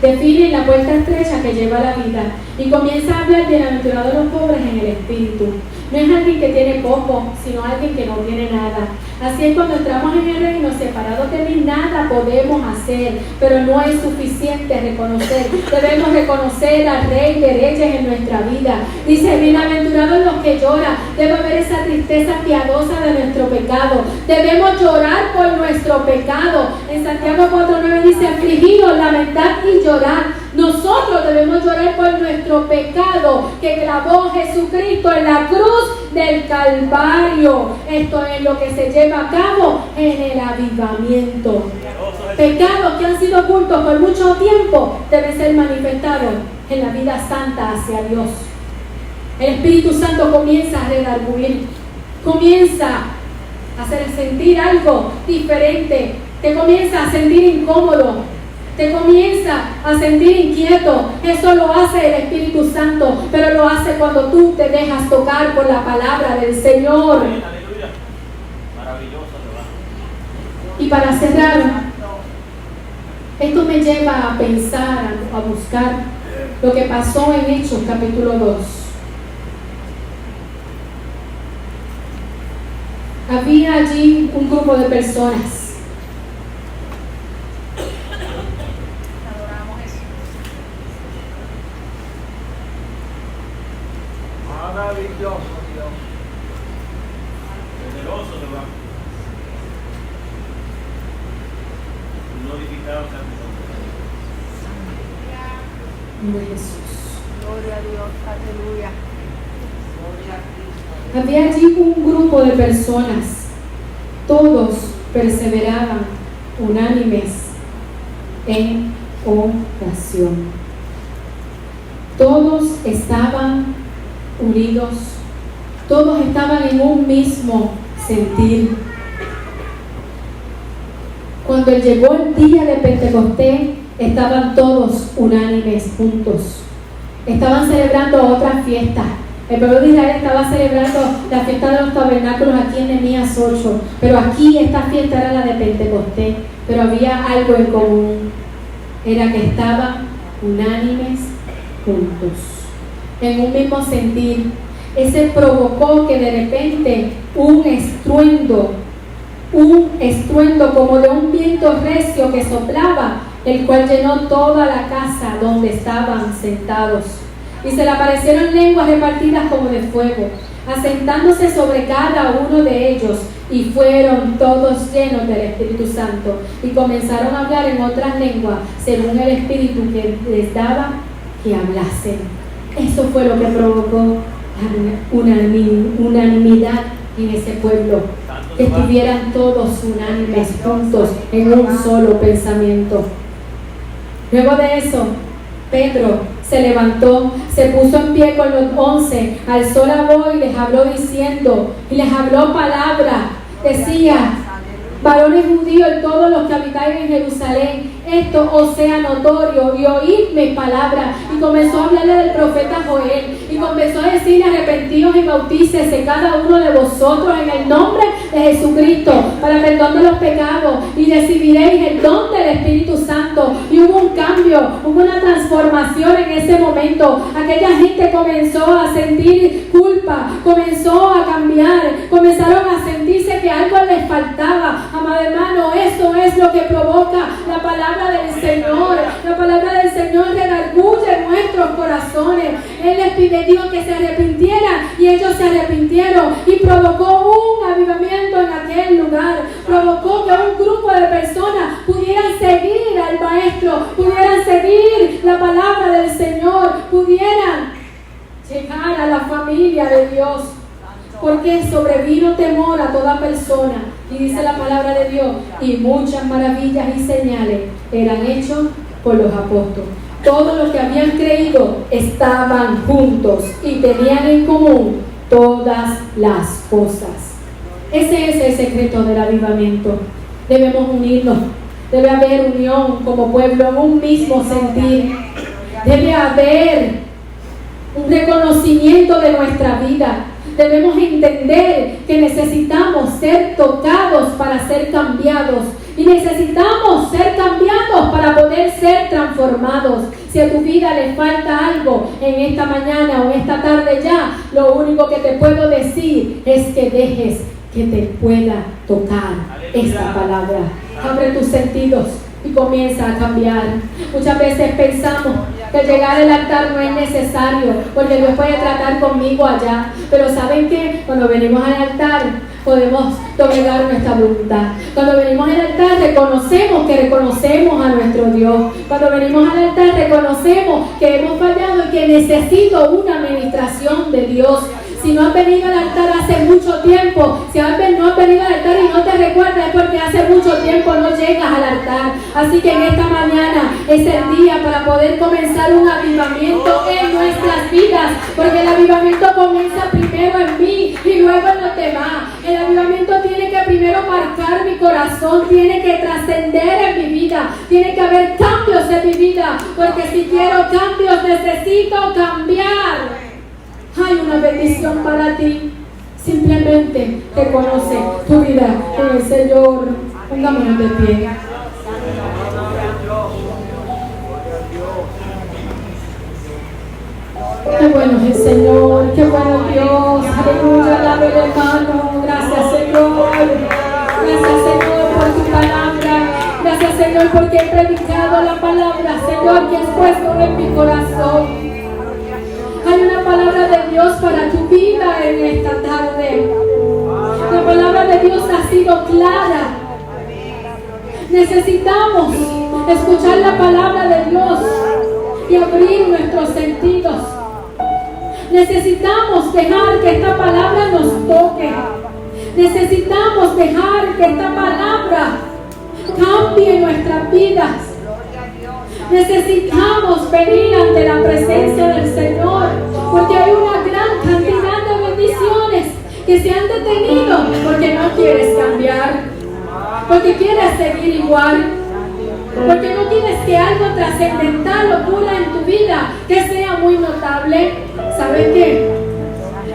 Define la puerta estrecha que lleva a la vida y comienza a hablar bienaventurados los pobres en el espíritu. No es alguien que tiene poco, sino alguien que no tiene nada. Así es, cuando entramos en el reino, separados de mí, nada podemos hacer, pero no es suficiente reconocer. Debemos reconocer al Rey de Reyes en nuestra vida. Dice, bienaventurados los que lloran. Debe haber esa tristeza piadosa de nuestro pecado. Debemos llorar por nuestro pecado. En Santiago 4:9 dice, afligidos, lamentad y llorar. Nosotros debemos llorar por nuestro pecado que clavó Jesucristo en la cruz del Calvario. Esto es lo que se lleva a cabo en el avivamiento. Pecados que han sido ocultos por mucho tiempo deben ser manifestados en la vida santa hacia Dios. El Espíritu Santo comienza a redarguir, comienza a hacer sentir algo diferente, te comienza a sentir incómodo, te comienza a sentir inquieto. Eso lo hace el Espíritu Santo, pero lo hace cuando tú te dejas tocar por la palabra del Señor. Aleluya. Maravilloso, ¿verdad? Y para cerrar, esto me lleva a pensar, a buscar lo que pasó en Hechos capítulo 2. Había allí un grupo de personas. Maravilloso Dios. Poderoso te va. Glorificado sea tu nombre. De Jesús. Gloria a Dios, aleluya. Había allí un grupo de personas, todos perseveraban unánimes en oración. Todos estaban unidos, todos estaban en un mismo sentir. Cuando llegó el día de Pentecostés, estaban todos unánimes juntos. Estaban celebrando otra fiesta. El pueblo de Israel estaba celebrando la fiesta de los tabernáculos aquí en Nehemías 8, pero aquí esta fiesta era la de Pentecostés, pero había algo en común, era que estaban unánimes juntos, en un mismo sentir. Ese provocó que de repente un estruendo como de un viento recio que soplaba, el cual llenó toda la casa donde estaban sentados. Y se le aparecieron lenguas repartidas como de fuego, asentándose sobre cada uno de ellos, y fueron todos llenos del Espíritu Santo, y comenzaron a hablar en otras lenguas, según el Espíritu que les daba que hablasen. Eso fue lo que provocó unanimidad en ese pueblo, que estuvieran todos unánimes juntos en un solo pensamiento. Luego de eso, Pedro se levantó, se puso en pie con los 11, alzó la voz y les habló diciendo, y les habló palabra, decía: varones judíos y todos los que habitáis en Jerusalén, esto os sea notorio, y oíd mis palabras. Y comenzó a hablarle del profeta Joel, y comenzó a decirle: arrepentíos y bautícese cada uno de vosotros en el nombre de Jesucristo para perdón de los pecados, y recibiréis el don del Espíritu Santo. Y hubo un cambio, hubo una transformación en ese momento. Aquella gente comenzó a sentir culpa, comenzó a cambiar, comenzaron a sentirse que algo les faltaba. Amado hermano, eso es lo que provoca la palabra del Señor. La palabra del Señor redarguye nuestros corazones. Él les pidió que se arrepintieran, y ellos se arrepintieron, y provocó un avivamiento en aquel lugar. Provocó que un grupo de personas pudieran seguir al Maestro, pudieran seguir la palabra del Señor, pudieran llegar a la familia de Dios. Porque sobrevino temor a toda persona, y dice la palabra de Dios, y muchas maravillas y señales eran hechos por los apóstoles. Todos los que habían creído estaban juntos y tenían en común todas las cosas. Ese es el secreto del avivamiento. Debemos unirnos, debe haber unión como pueblo en un mismo sentir. Debe haber un reconocimiento de nuestra vida. Debemos entender que necesitamos ser tocados para ser cambiados, y necesitamos ser cambiados para poder ser transformados. Si a tu vida le falta algo en esta mañana o en esta tarde ya, lo único que te puedo decir es que dejes que te pueda tocar esta palabra. Abre tus sentidos y comienza a cambiar. Muchas veces pensamos que llegar al altar no es necesario porque Dios puede tratar conmigo allá, pero ¿saben qué? Cuando venimos al altar podemos doblegar nuestra voluntad. Cuando venimos al altar reconocemos a nuestro Dios. Cuando venimos al altar reconocemos que hemos fallado y que necesito una administración de Dios. Si no has venido al altar hace mucho tiempo, si no has venido al altar y no te recuerdas, es porque hace mucho tiempo no llegas al altar. Así que en esta mañana es el día para poder comenzar un avivamiento en nuestras vidas, porque el avivamiento comienza primero en mí y luego en los demás. El avivamiento tiene que primero marcar mi corazón, tiene que trascender en mi vida, tiene que haber cambios en mi vida, porque si quiero cambios necesito cambiar. Hay una bendición para ti. Simplemente reconoce tu vida en el Señor. Pongámonos de pie. Qué bueno es el Señor, qué bueno Dios. Aleluya, dale hermano. Gracias Señor. Gracias Señor por tu palabra. Gracias Señor porque he predicado la palabra, Señor, que has puesto en mi corazón. Hay una palabra de Dios para tu vida en esta tarde. La palabra de Dios ha sido clara. Necesitamos escuchar la palabra de Dios y abrir nuestros sentidos. Necesitamos dejar que esta palabra nos toque. Necesitamos dejar que esta palabra cambie nuestras vidas. Necesitamos venir ante la presencia del Señor, porque hay una gran cantidad de bendiciones que se han detenido porque no quieres cambiar, porque quieres seguir igual, porque no quieres que algo trascendental ocurra en tu vida que sea muy notable. ¿Sabes qué?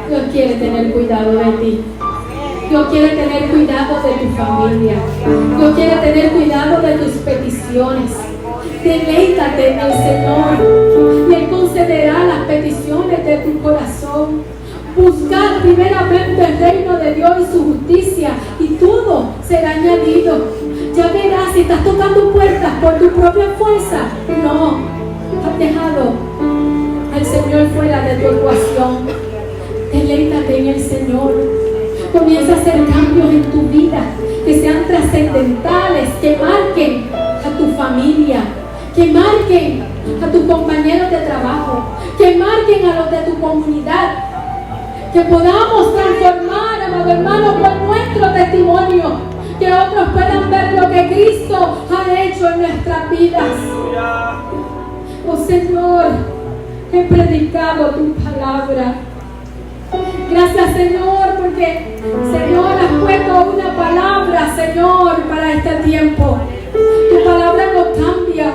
Dios quiere tener cuidado de ti. Dios quiere tener cuidado de tu familia. Dios quiere tener cuidado de tus peticiones. Deleítate en el Señor y Él concederá las peticiones de tu corazón. Buscar primeramente el reino de Dios y su justicia y todo será añadido. Ya verás si estás tocando puertas por tu propia fuerza. No, has dejado al Señor fuera de tu ecuación. Deleítate en el Señor. Comienza a hacer cambios en tu vida que sean trascendentales, que marquen a tu familia, que marquen a tus compañeros de trabajo, que marquen a los de tu comunidad, que podamos transformar, amado hermano, con nuestro testimonio, que otros puedan ver lo que Cristo ha hecho en nuestras vidas. Oh Señor, he predicado tu palabra. Gracias Señor, porque Señor has puesto una palabra, Señor, para este tiempo. Tu palabra no cambia.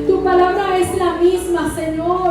Tu palabra es la misma, Señor.